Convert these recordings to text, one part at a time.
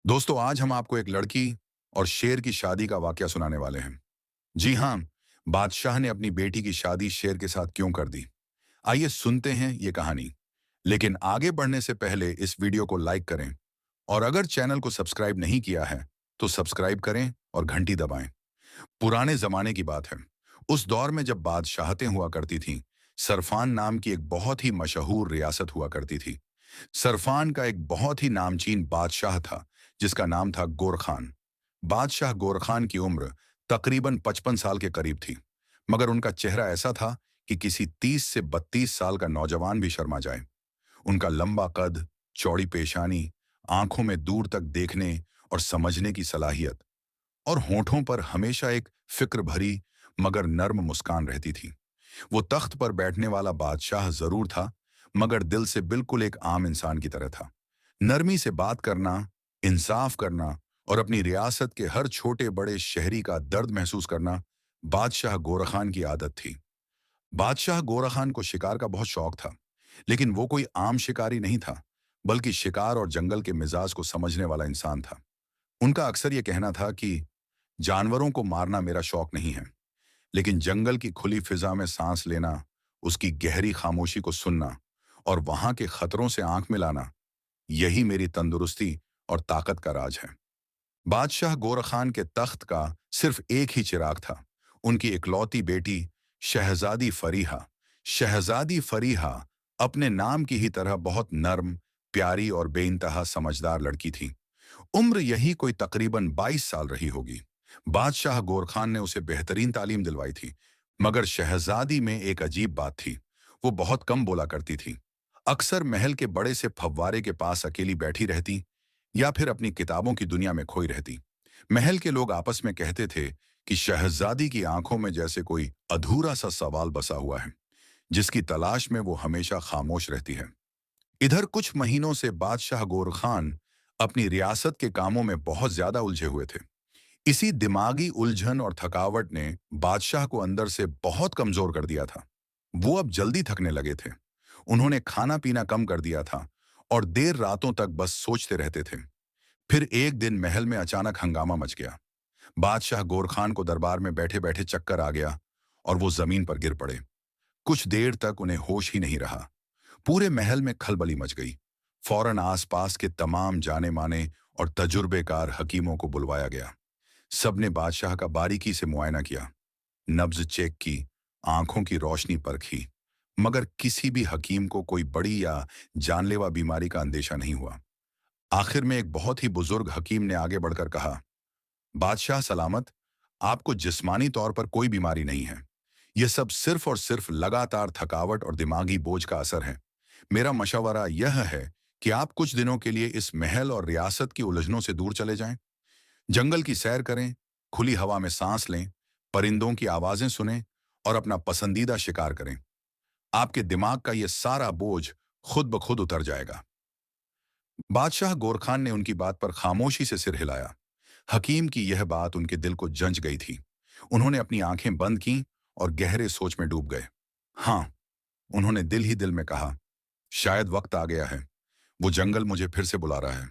दोस्तों, आज हम आपको एक लड़की और शेर की शादी का वाकया सुनाने वाले हैं। जी हाँ, बादशाह ने अपनी बेटी की शादी शेर के साथ क्यों कर दी। आइए सुनते हैं ये कहानी। लेकिन आगे बढ़ने से पहले इस वीडियो को लाइक करें और अगर चैनल को सब्सक्राइब नहीं किया है तो सब्सक्राइब करें और घंटी दबाएं। पुराने जमाने की बात है। उस दौर में जब बादशाहतें हुआ करती थीं, सरफान नाम की एक बहुत ही मशहूर रियासत हुआ करती थी। सरफान का एक बहुत ही नामचीन बादशाह था जिसका नाम था गोर खान। बादशाह गोर खान की उम्र तकरीबन 55 साल के करीब थी, मगर उनका चेहरा ऐसा था कि किसी 30 से 32 साल का नौजवान भी शर्मा जाए। उनका लंबा कद, चौड़ी पेशानी, आंखों में दूर तक देखने और समझने की सलाहियत और होठों पर हमेशा एक फिक्र भरी मगर नर्म मुस्कान रहती थी। वो तख्त पर बैठने वाला बादशाह जरूर था, मगर दिल से बिल्कुल एक आम इंसान की तरह था। नरमी से बात करना, इंसाफ करना और अपनी रियासत के हर छोटे बड़े शहरी का दर्द महसूस करना बादशाह गोरा खान की आदत थी। बादशाह गोरा खान को शिकार का बहुत शौक था, लेकिन वो कोई आम शिकारी नहीं था, बल्कि शिकार और जंगल के मिजाज को समझने वाला इंसान था। उनका अक्सर ये कहना था कि जानवरों को मारना मेरा शौक नहीं है, लेकिन जंगल की खुली फिजा में सांस लेना, उसकी गहरी खामोशी को सुनना और वहां के खतरों से आंख मिलाना, यही मेरी तंदुरुस्ती और ताकत का राज है। बादशाह गोरा खान के तख्त का सिर्फ एक ही चिराग था, उनकी इकलौती बेटी शहजादी फरीहा। शहजादी फरीहा अपने नाम की ही तरह बहुत नर्म, प्यारी और बेइंतहा समझदार लड़की थी। उम्र यही कोई तकरीबन 22 साल रही होगी। बादशाह गोर खान ने उसे बेहतरीन तालीम दिलवाई थी, मगर शहजादी में एक अजीब बात थी। वो बहुत कम बोला करती थी। अक्सर महल के बड़े से फव्वारे के पास अकेली बैठी रहती या फिर अपनी किताबों की दुनिया में खोई रहती। महल के लोग आपस में कहते थे कि शहजादी की आंखों में जैसे कोई अधूरा सा सवाल बसा हुआ है, जिसकी तलाश में वो हमेशा खामोश रहती है। इधर कुछ महीनों से बादशाह गोर खान अपनी रियासत के कामों में बहुत ज्यादा उलझे हुए थे। इसी दिमागी उलझन और थकावट ने बादशाह को अंदर से बहुत कमजोर कर दिया था। वो अब जल्दी थकने लगे थे। उन्होंने खाना पीना कम कर दिया था और देर रातों तक बस सोचते रहते थे। फिर एक दिन महल में अचानक हंगामा मच गया। बादशाह गोर खान को दरबार में बैठे बैठे चक्कर आ गया और वो जमीन पर गिर पड़े। कुछ देर तक उन्हें होश ही नहीं रहा। पूरे महल में खलबली मच गई। फौरन आसपास के तमाम जाने माने और तजुर्बेकार हकीमों को बुलवाया गया। सबने बादशाह का बारीकी से मुआयना किया, नब्ज चेक की, आंखों की रोशनी परखी, मगर किसी भी हकीम को कोई बड़ी या जानलेवा बीमारी का अंदेशा नहीं हुआ। आखिर में एक बहुत ही बुजुर्ग हकीम ने आगे बढ़कर कहा, बादशाह सलामत, आपको जिस्मानी तौर पर कोई बीमारी नहीं है। यह सब सिर्फ और सिर्फ लगातार थकावट और दिमागी बोझ का असर है। मेरा मशवरा यह है कि आप कुछ दिनों के लिए इस महल और रियासत की उलझनों से दूर चले जाएं। जंगल की सैर करें, खुली हवा में सांस लें, परिंदों की आवाजें सुनें और अपना पसंदीदा शिकार करें। आपके दिमाग का यह सारा बोझ खुद ब खुद उतर जाएगा। बादशाह गोर खान ने उनकी बात पर खामोशी से सिर हिलाया। हकीम की यह बात उनके दिल को जंच गई थी। उन्होंने अपनी आंखें बंद की और गहरे सोच में डूब गए। हाँ, उन्होंने दिल ही दिल में कहा, शायद वक्त आ गया है। वो जंगल मुझे फिर से बुला रहा है।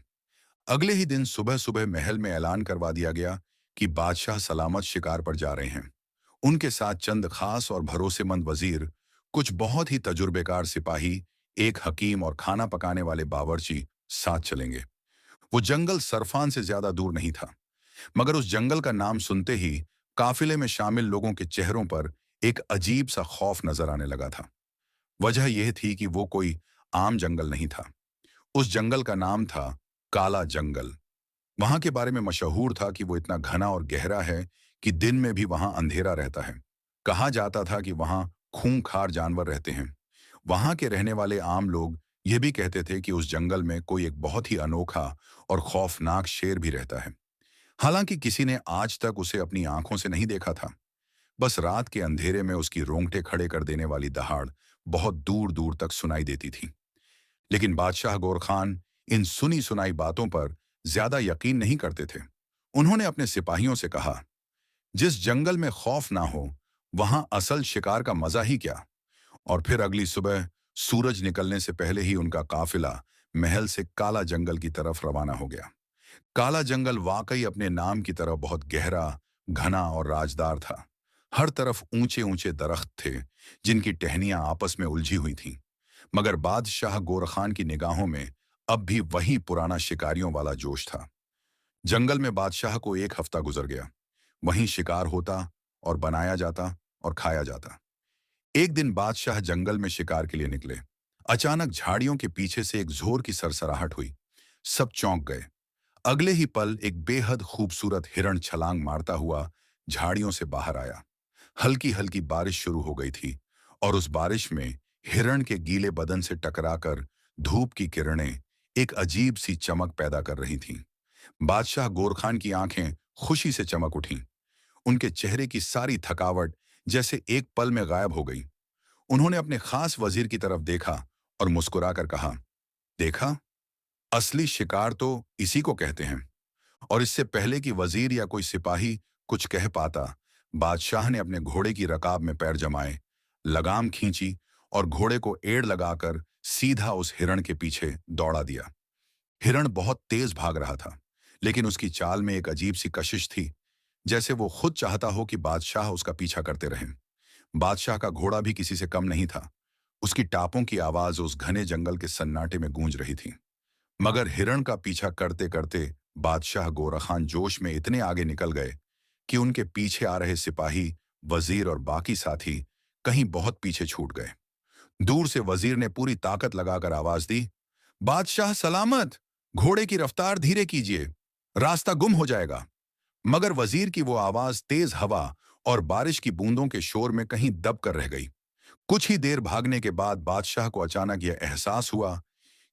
अगले ही दिन सुबह सुबह महल में ऐलान करवा दिया गया कि बादशाह सलामत शिकार पर जा रहे हैं। उनके साथ चंद खास और भरोसेमंद वजीर, कुछ बहुत ही तजुर्बेकार सिपाही, एक हकीम और खाना पकाने वाले बावर्ची साथ चलेंगे। वो जंगल सरफान से ज्यादा दूर नहीं था, मगर उस जंगल का नाम सुनते ही काफिले में शामिल लोगों के चेहरों पर एक अजीब सा खौफ नजर आने लगा था। वजह यह थी कि वो कोई आम जंगल नहीं था। उस जंगल का नाम था काला जंगल। वहां के बारे में मशहूर था कि वो इतना घना और गहरा है कि दिन में भी वहां अंधेरा रहता है। कहा जाता था कि वहां खूंखार जानवर रहते हैं। वहां के रहने वाले आम लोग ये भी कहते थे कि उस जंगल में कोई एक बहुत ही अनोखा और खौफनाक शेर भी रहता है। हालांकि किसी ने आज तक उसे अपनी आंखों से नहीं देखा था। बस रात के अंधेरे में उसकी रोंगटे खड़े कर देने वाली दहाड़ बहुत दूर दूर तक सुनाई देती थी। लेकिन बादशाह गोर खान इन सुनी सुनाई बातों पर ज्यादा यकीन नहीं करते थे। उन्होंने अपने सिपाहियों से कहा, जिस जंगल में खौफ ना हो, वहां असल शिकार का मजा ही क्या। और फिर अगली सुबह सूरज निकलने से पहले ही उनका काफिला महल से काला जंगल की तरफ रवाना हो गया। काला जंगल वाकई अपने नाम की तरह बहुत गहरा, घना और राजदार था। हर तरफ ऊंचे ऊंचे दरख्त थे, जिनकी टहनियां आपस में उलझी हुई थीं। मगर बादशाह गोरखान की निगाहों में अब भी वही पुराना शिकारियों वाला जोश था। जंगल में बादशाह को एक हफ्ता गुजर गया। वहीं शिकार होता और बनाया जाता और खाया जाता। एक दिन बादशाह जंगल में शिकार के लिए निकले। अचानक झाड़ियों के पीछे से एक जोर की सरसराहट हुई। सब चौंक गए। अगले ही पल एक बेहद खूबसूरत हिरण छलांग मारता हुआ झाड़ियों से बाहर आया। हल्की हल्की बारिश शुरू हो गई थी और उस बारिश में हिरण के गीले बदन से टकराकर धूप की किरणें एक अजीब सी चमक पैदा कर रही थीं। बादशाह गोरखान की आंखें खुशी से चमक उठीं। उनके चेहरे की सारी थकावट जैसे एक पल में गायब हो गई। उन्होंने अपने खास वजीर की तरफ देखा और मुस्कुराकर कहा, देखा, असली शिकार तो इसी को कहते हैं। और इससे पहले कि वजीर या कोई सिपाही कुछ कह पाता, बादशाह ने अपने घोड़े की रकाब में पैर जमाए, लगाम खींची और घोड़े को एड़ लगाकर सीधा उस हिरण के पीछे दौड़ा दिया। हिरण बहुत तेज भाग रहा था, लेकिन उसकी चाल में एक अजीब सी कशिश थी, जैसे वो खुद चाहता हो कि बादशाह उसका पीछा करते रहें। बादशाह का घोड़ा भी किसी से कम नहीं था। उसकी टापों की आवाज उस घने जंगल के सन्नाटे में गूंज रही थी। मगर हिरण का पीछा करते करते बादशाह गोरखान जोश में इतने आगे निकल गए कि उनके पीछे आ रहे सिपाही, वजीर और बाकी साथी कहीं बहुत पीछे छूट गए। दूर से वजीर ने पूरी ताकत लगाकर आवाज दी, बादशाह सलामत, घोड़े की रफ्तार धीरे कीजिए, रास्ता गुम हो जाएगा। मगर वजीर की वो आवाज तेज हवा और बारिश की बूंदों के शोर में कहीं दब कर रह गई। कुछ ही देर भागने के बाद बादशाह को अचानक यह एहसास हुआ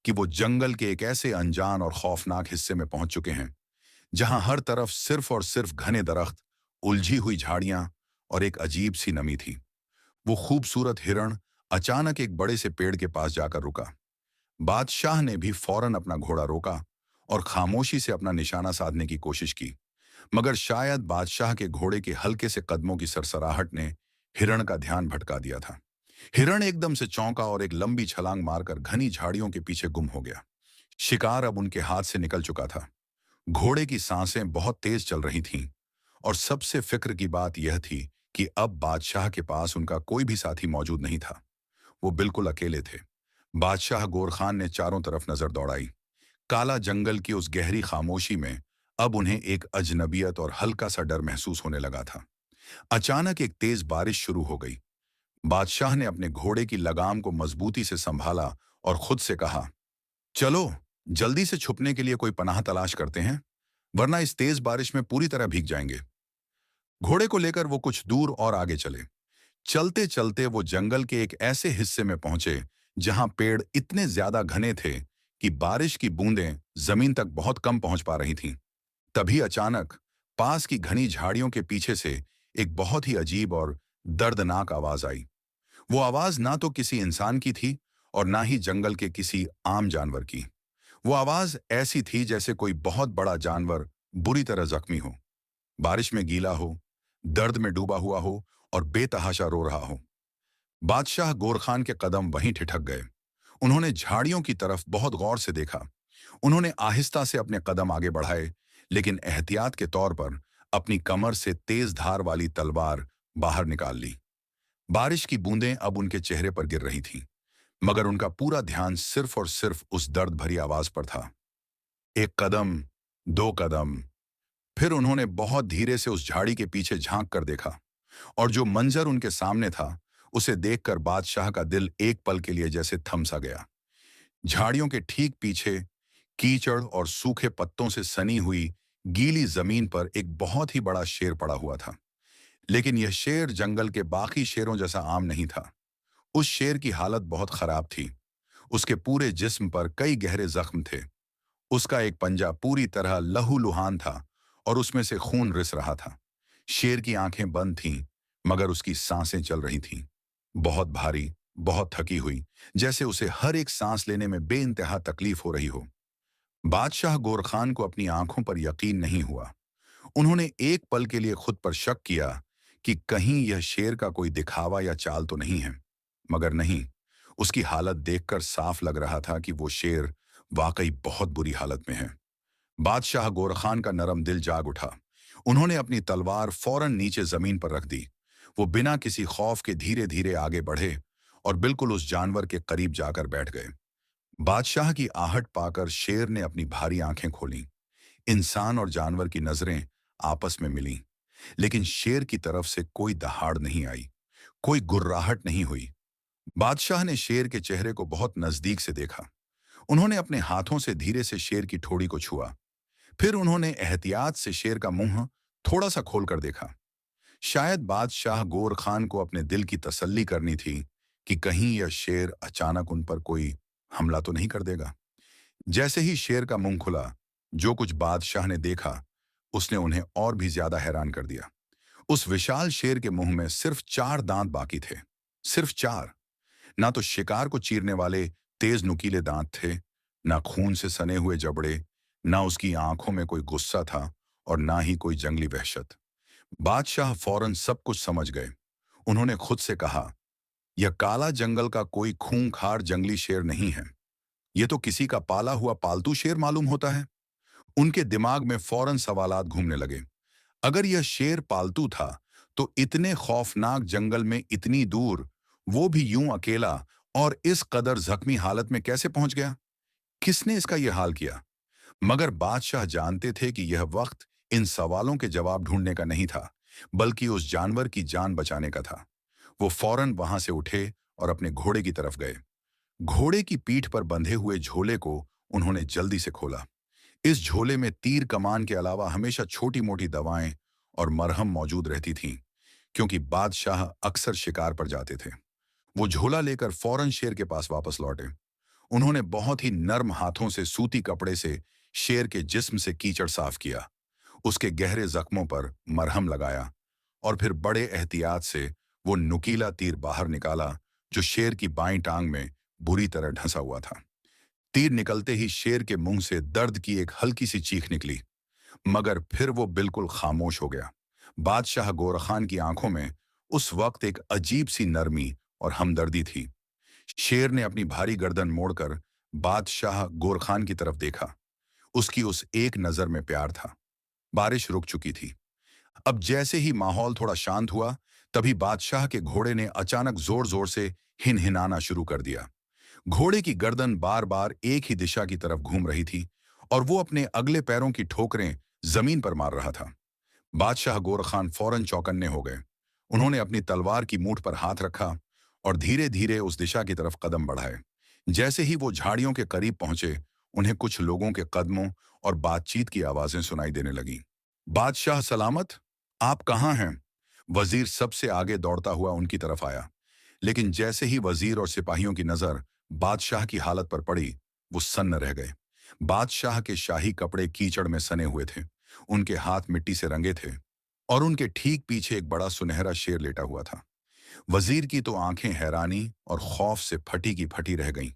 कि वो जंगल के एक ऐसे अनजान और खौफनाक हिस्से में पहुंच चुके हैं, जहां हर तरफ सिर्फ और सिर्फ घने दरख्त, उलझी हुई झाड़ियां और एक अजीब सी नमी थी। वो खूबसूरत हिरण अचानक एक बड़े से पेड़ के पास जाकर रुका। बादशाह ने भी फौरन अपना घोड़ा रोका और खामोशी से अपना निशाना साधने की कोशिश की। मगर शायद बादशाह के घोड़े के हल्के से कदमों की सरसराहट ने हिरण का ध्यान भटका दिया था। हिरण एकदम से चौंका और एक लंबी छलांग मारकर घनी झाड़ियों के पीछे गुम हो गया। शिकार अब उनके हाथ से निकल चुका था। घोड़े की सांसें बहुत तेज चल रही थीं और सबसे फिक्र की बात यह थी कि अब बादशाह के पास उनका कोई भी साथी मौजूद नहीं था। वो बिल्कुल अकेले थे। बादशाह गोरखान ने चारों तरफ नजर दौड़ाई। काला जंगल की उस गहरी खामोशी में अब उन्हें एक अजनबियत और हल्का सा डर महसूस होने लगा था। अचानक एक तेज बारिश शुरू हो गई। बादशाह ने अपने घोड़े की लगाम को मजबूती से संभाला और खुद से कहा, चलो, जल्दी से छुपने के लिए कोई पनाह तलाश करते हैं, वरना इस तेज बारिश में पूरी तरह भीग जाएंगे। घोड़े को लेकर वो कुछ दूर और आगे चले। चलते चलते वो जंगल के एक ऐसे हिस्से में पहुंचे जहां पेड़ इतने ज्यादा घने थे कि बारिश की बूंदें जमीन तक बहुत कम पहुंच पा रही थीं। तभी अचानक पास की घनी झाड़ियों के पीछे से एक बहुत ही अजीब और दर्दनाक आवाज आई। वो आवाज ना तो किसी इंसान की थी और ना ही जंगल के किसी आम जानवर की। वो आवाज ऐसी थी जैसे कोई बहुत बड़ा जानवर बुरी तरह जख्मी हो, बारिश में गीला हो, दर्द में डूबा हुआ हो और बेतहाशा रो रहा हो। बादशाह गोरखान के कदम वहीं ठिठक गए। उन्होंने झाड़ियों की तरफ बहुत गौर से देखा। उन्होंने आहिस्ता से अपने कदम आगे बढ़ाए, लेकिन एहतियात के तौर पर अपनी कमर से तेज धार वाली तलवार बाहर निकाल ली। बारिश की बूंदें अब उनके चेहरे पर गिर रही थीं, मगर उनका पूरा ध्यान सिर्फ और सिर्फ उस दर्द भरी आवाज पर था। एक कदम, दो कदम, फिर उन्होंने बहुत धीरे से उस झाड़ी के पीछे झांक कर देखा, और जो मंजर उनके सामने था, उसे देखकर बादशाह का दिल एक पल के लिए जैसे थम सा गया। झाड़ियों के ठीक पीछे कीचड़ और सूखे पत्तों से सनी हुई गीली जमीन पर एक बहुत ही बड़ा शेर पड़ा हुआ था। लेकिन यह शेर जंगल के बाकी शेरों जैसा आम नहीं था। उस शेर की हालत बहुत खराब थी। उसके पूरे जिस्म पर कई गहरे जख्म थे। उसका एक पंजा पूरी तरह लहूलुहान था और उसमें से खून रिस रहा था। शेर की आंखें बंद थीं, मगर उसकी सांसें चल रही थीं, बहुत भारी, बहुत थकी हुई, जैसे उसे हर एक सांस लेने में बेइंतहा तकलीफ हो रही हो। बादशाह गोरखान को अपनी आंखों पर यकीन नहीं हुआ। उन्होंने एक पल के लिए खुद पर शक किया कि कहीं यह शेर का कोई दिखावा या चाल तो नहीं है। मगर नहीं, उसकी हालत देखकर साफ लग रहा था कि वो शेर वाकई बहुत बुरी हालत में है। बादशाह गोर खान का नरम दिल जाग उठा। उन्होंने अपनी तलवार फौरन नीचे जमीन पर रख दी। वो बिना किसी खौफ के धीरे धीरे आगे बढ़े और बिल्कुल उस जानवर के करीब जाकर बैठ गए। बादशाह की आहट पाकर शेर ने अपनी भारी आंखें खोलीं। इंसान और जानवर की नजरें आपस में मिलीं, लेकिन शेर की तरफ से कोई दहाड़ नहीं आई, कोई गुर्राहट नहीं हुई। बादशाह ने शेर के चेहरे को बहुत नजदीक से देखा। उन्होंने अपने हाथों से धीरे से शेर की ठोड़ी को छुआ। फिर उन्होंने एहतियात से शेर का मुंह थोड़ा सा खोलकर देखा। शायद बादशाह गोर खान को अपने दिल की तसल्ली करनी थी कि कहीं यह शेर अचानक उन पर कोई हमला तो नहीं कर देगा। जैसे ही शेर का मुंह खुला, जो कुछ बादशाह ने देखा उसने उन्हें और भी ज्यादा हैरान कर दिया। उस विशाल शेर के मुंह में सिर्फ 4 दांत बाकी थे। सिर्फ 4। ना तो शिकार को चीरने वाले तेज नुकीले दांत थे, ना खून से सने हुए जबड़े, ना उसकी आंखों में कोई गुस्सा था और ना ही कोई जंगली वहशत। बादशाह फौरन सब कुछ समझ गए। उन्होंने खुद से कहा, यह काला जंगल का कोई खूंखार जंगली शेर नहीं है। यह तो किसी का पाला हुआ पालतू शेर मालूम होता है। उनके दिमाग में फौरन सवालात घूमने लगे। अगर यह शेर पालतू था, तो इतने खौफनाक जंगल में इतनी दूर, वो भी यूं अकेला और इस कदर जख्मी हालत में कैसे पहुंच गया? किसने इसका यह हाल किया? मगर बादशाह जानते थे कि यह वक्त इन सवालों के जवाब ढूंढने का नहीं था, बल्कि उस जानवर की जान बचाने का था। वो फौरन वहां से उठे और अपने घोड़े की तरफ गए। घोड़े की पीठ पर बंधे हुए झोले को उन्होंने जल्दी से खोला। इस झोले में तीर कमान के अलावा हमेशा छोटी मोटी दवाएं और मरहम मौजूद रहती थीं, क्योंकि बादशाह अक्सर शिकार पर जाते थे। वो झोला लेकर फौरन शेर के पास वापस लौटे। उन्होंने बहुत ही नर्म हाथों से सूती कपड़े से शेर के जिस्म से कीचड़ साफ किया, उसके गहरे जख्मों पर मरहम लगाया और फिर बड़े एहतियात से वो नुकीला तीर बाहर निकाला जो शेर की बाईं टांग में बुरी तरह ढंसा हुआ था। तीर निकलते ही शेर के मुंह से दर्द की एक हल्की सी चीख निकली, मगर फिर वो बिल्कुल खामोश हो गया। बादशाह गोर खान की आंखों में उस वक्त एक अजीब सी नरमी और हमदर्दी थी। शेर ने अपनी भारी गर्दन मोड़कर बादशाह गोर खान की तरफ देखा। उसकी उस एक नजर में प्यार था। बारिश रुक चुकी थी। अब जैसे ही माहौल थोड़ा शांत हुआ, तभी बादशाह के घोड़े ने अचानक जोर जोर से हिनहिनाना शुरू कर दिया। घोड़े की गर्दन बार बार एक ही दिशा की तरफ घूम रही थी और वो अपने अगले पैरों की ठोकरें जमीन पर मार रहा था। बादशाह गोर खान फौरन चौकन्ने हो गए। उन्होंने अपनी तलवार की मूठ पर हाथ रखा और धीरे धीरे उस दिशा की तरफ कदम बढ़ाए। जैसे ही वो झाड़ियों के करीब पहुंचे, उन्हें कुछ लोगों के कदमों और बातचीत की आवाजें सुनाई देने लगीं। बादशाह सलामत, आप कहाँ हैं? वजीर सबसे आगे दौड़ता हुआ उनकी तरफ आया, लेकिन जैसे ही वजीर और सिपाहियों की नजर बादशाह की हालत पर पड़ी, वो सन्न रह गए। बादशाह के शाही कपड़े कीचड़ में सने हुए थे, उनके हाथ मिट्टी से रंगे थे और उनके ठीक पीछे एक बड़ा सुनहरा शेर लेटा हुआ था। वजीर की तो आंखें हैरानी और खौफ से फटी की फटी रह गईं।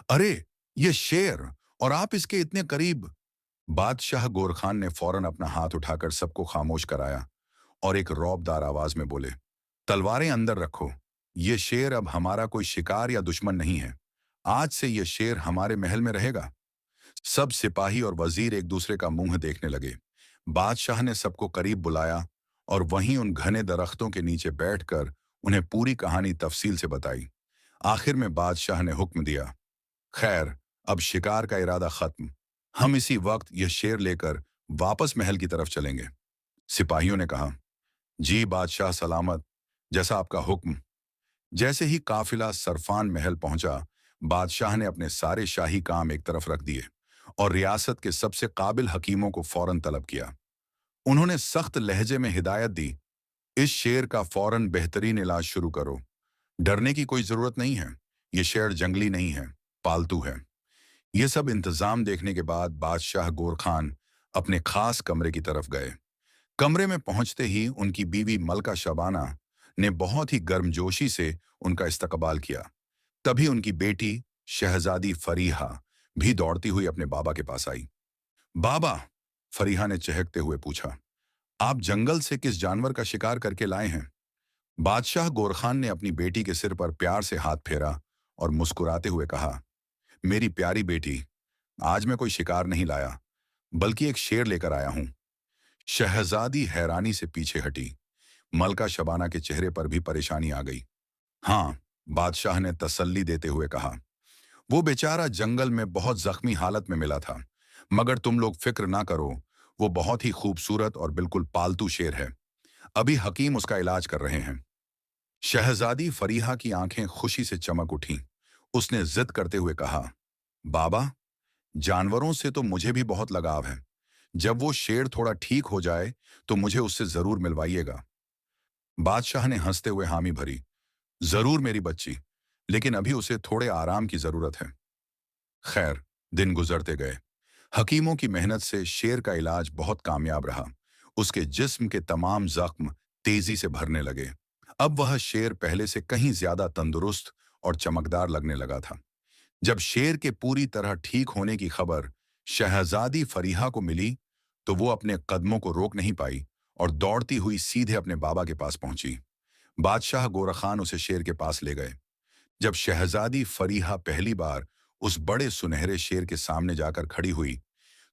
अरे, ये शेर, और आप इसके इतने करीब! बादशाह गोर खान ने फौरन अपना हाथ उठाकर सबको खामोश कराया और एक रौबदार आवाज में बोले, तलवारें अंदर रखो। ये शेर अब हमारा कोई शिकार या दुश्मन नहीं है। आज से ये शेर हमारे महल में रहेगा। सब सिपाही और वजीर एक दूसरे का मुंह देखने लगे। बादशाह ने सबको करीब बुलाया और वहीं उन घने दरख्तों के नीचे बैठकर उन्हें पूरी कहानी तफसील से बताई। आखिर में बादशाह ने हुक्म दिया, खैर, अब शिकार का इरादा खत्म। हम इसी वक्त यह शेर लेकर वापस महल की तरफ चलेंगे। सिपाहियों ने कहा, जी बादशाह सलामत, जैसा आपका हुक्म। जैसे ही काफिला सरफान महल पहुंचा, बादशाह ने अपने सारे शाही काम एक तरफ रख दिए और रियासत के सबसे काबिल हकीमों को फौरन तलब किया। उन्होंने सख्त लहजे में हिदायत दी, इस शेर का फौरन बेहतरीन इलाज शुरू करो। डरने की कोई जरूरत नहीं है। ये शेर जंगली नहीं है, पालतू है। ये सब इंतजाम देखने के बाद बादशाह गोर खान अपने खास कमरे की तरफ गए। कमरे में पहुंचते ही उनकी बीवी मलका शबाना ने बहुत ही गर्मजोशी से उनका इस्तकबाल किया। तभी उनकी बेटी शहजादी फरीहा भी दौड़ती हुई अपने बाबा के पास आई। बाबा, फरीहा ने चहकते हुए पूछा, आप जंगल से किस जानवर का शिकार करके लाए हैं? बादशाह गोर खान ने अपनी बेटी के सिर पर प्यार से हाथ फेरा और मुस्कुराते हुए कहा, मेरी प्यारी बेटी, आज मैं कोई शिकार नहीं लाया, बल्कि एक शेर लेकर आया हूं। शहजादी हैरानी से पीछे हटी। मलका शबाना के चेहरे पर भी परेशानी आ गई। हाँ, बादशाह ने तसल्ली देते हुए कहा, वो बेचारा जंगल में बहुत जख्मी हालत में मिला था, मगर तुम लोग फिक्र ना करो, वो बहुत ही खूबसूरत और बिल्कुल पालतू शेर है। अभी हकीम उसका इलाज कर रहे हैं। शहजादी फरीहा की आंखें खुशी से चमक उठीं। उसने जिद करते हुए कहा, बाबा, जानवरों से तो मुझे भी बहुत लगाव है। जब वो शेर थोड़ा ठीक हो जाए तो मुझे उससे जरूर मिलवाइएगा। बादशाह ने हंसते हुए हामी भरी। जरूर मेरी बच्ची, लेकिन अभी उसे थोड़े आराम की जरूरत है। खैर, दिन गुजरते गए। हकीमों की मेहनत से शेर का इलाज बहुत कामयाब रहा। उसके जिस्म के तमाम जख्म तेजी से भरने लगे। अब वह शेर पहले से कहीं ज्यादा तंदुरुस्त और चमकदार लगने लगा था। जब शेर के पूरी तरह ठीक होने की खबर शहजादी फरीहा को मिली, तो वो अपने कदमों को रोक नहीं पाई और दौड़ती हुई सीधे अपने बाबा के पास पहुंची। बादशाह गोरा खान उसे शेर के पास ले गए। जब शहजादी फरीहा पहली बार उस बड़े सुनहरे शेर के सामने जाकर खड़ी हुई,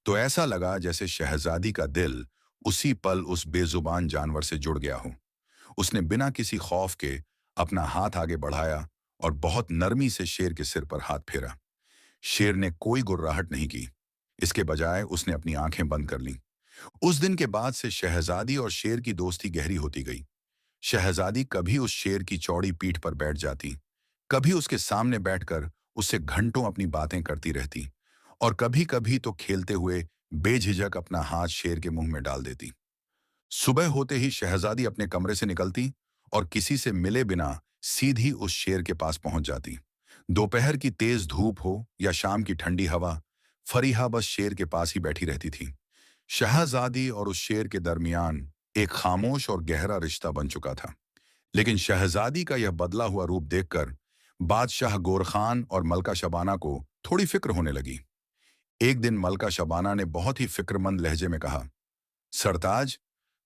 तो ऐसा लगा जैसे शहजादी का दिल उसी पल उस बेजुबान जानवर से जुड़ गया हो। उसने बिना किसी खौफ के अपना हाथ आगे बढ़ाया और बहुत नरमी से शेर के सिर पर हाथ फेरा। शेर ने कोई गुर्राहट नहीं की। इसके बजाय उसने अपनी आंखें बंद कर लीं। उस दिन के बाद से शहजादी और शेर की दोस्ती गहरी होती गई। शहजादी कभी उस शेर की चौड़ी पीठ पर बैठ जाती, कभी उसके सामने बैठकर उससे घंटों अपनी बातें करती रहती, और कभी कभी तो खेलते हुए बेझिझक अपना हाथ शेर के मुंह में डाल देती। सुबह होते ही शहजादी अपने कमरे से निकलती और किसी से मिले बिना सीधी उस शेर के पास पहुंच जाती। दोपहर की तेज धूप हो या शाम की ठंडी हवा, फरीहा बस शेर के पास ही बैठी रहती थी। शहजादी और उस शेर के दरमियान एक खामोश और गहरा रिश्ता बन चुका था। लेकिन शहजादी का यह बदला हुआ रूप देखकर बादशाह गोरखान और मलका शबाना को थोड़ी फिक्र होने लगी। एक दिन मलका शबाना ने बहुत ही फिक्रमंद लहजे में कहा, सरताज,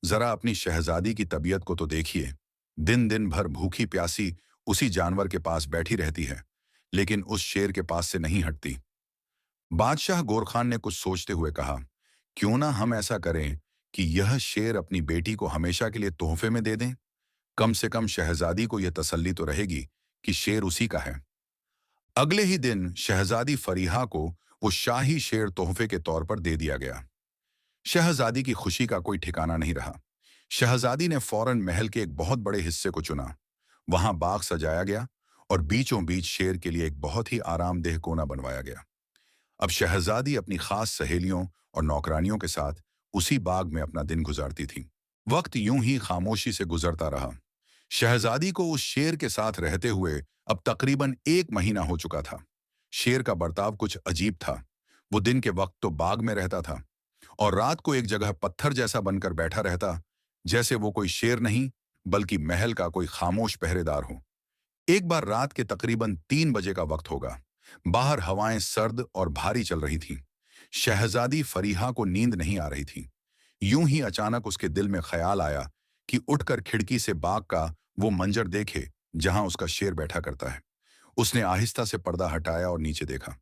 जरा अपनी शहजादी की तबीयत को तो देखिए। दिन दिन भर भूखी प्यासी उसी जानवर के पास बैठी रहती है, लेकिन उस शेर के पास से नहीं हटती। बादशाह गोरखान ने कुछ सोचते हुए कहा, क्यों ना हम ऐसा करें कि यह शेर अपनी बेटी को हमेशा के लिए तोहफे में दे दें। कम से कम शहजादी को यह तसल्ली तो रहेगी कि शेर उसी का है। अगले ही दिन शहजादी फरीहा को वो शाही शेर तोहफे के तौर पर दे दिया गया। शहजादी की खुशी का कोई ठिकाना नहीं रहा। शहजादी ने फौरन महल के एक बहुत बड़े हिस्से को चुना। वहां बाग सजाया गया और बीचों बीच शेर के लिए एक बहुत ही आरामदेह कोना बनवाया गया। अब शहजादी अपनी खास सहेलियों और नौकरानियों के साथ उसी बाग में अपना दिन गुजारती थी। वक्त यूं ही खामोशी से गुजरता रहा। शहजादी को उस शेर के साथ रहते हुए अब तकरीबन 1 महीना हो चुका था। शेर का बर्ताव कुछ अजीब था। वो दिन के वक्त तो बाग में रहता था और रात को एक जगह पत्थर जैसा बनकर बैठा रहता, जैसे वो कोई शेर नहीं बल्कि महल का कोई खामोश पहरेदार हो। एक बार रात के तकरीबन 3 बजे का वक्त होगा। बाहर हवाएं सर्द और भारी चल रही थीं। शहजादी फरीहा को नींद नहीं आ रही थी। यूं ही अचानक उसके दिल में ख्याल आया कि उठकर खिड़की से बाग का वो मंजर देखे जहां उसका शेर बैठा करता है। उसने आहिस्ता से पर्दा हटाया और नीचे देखा,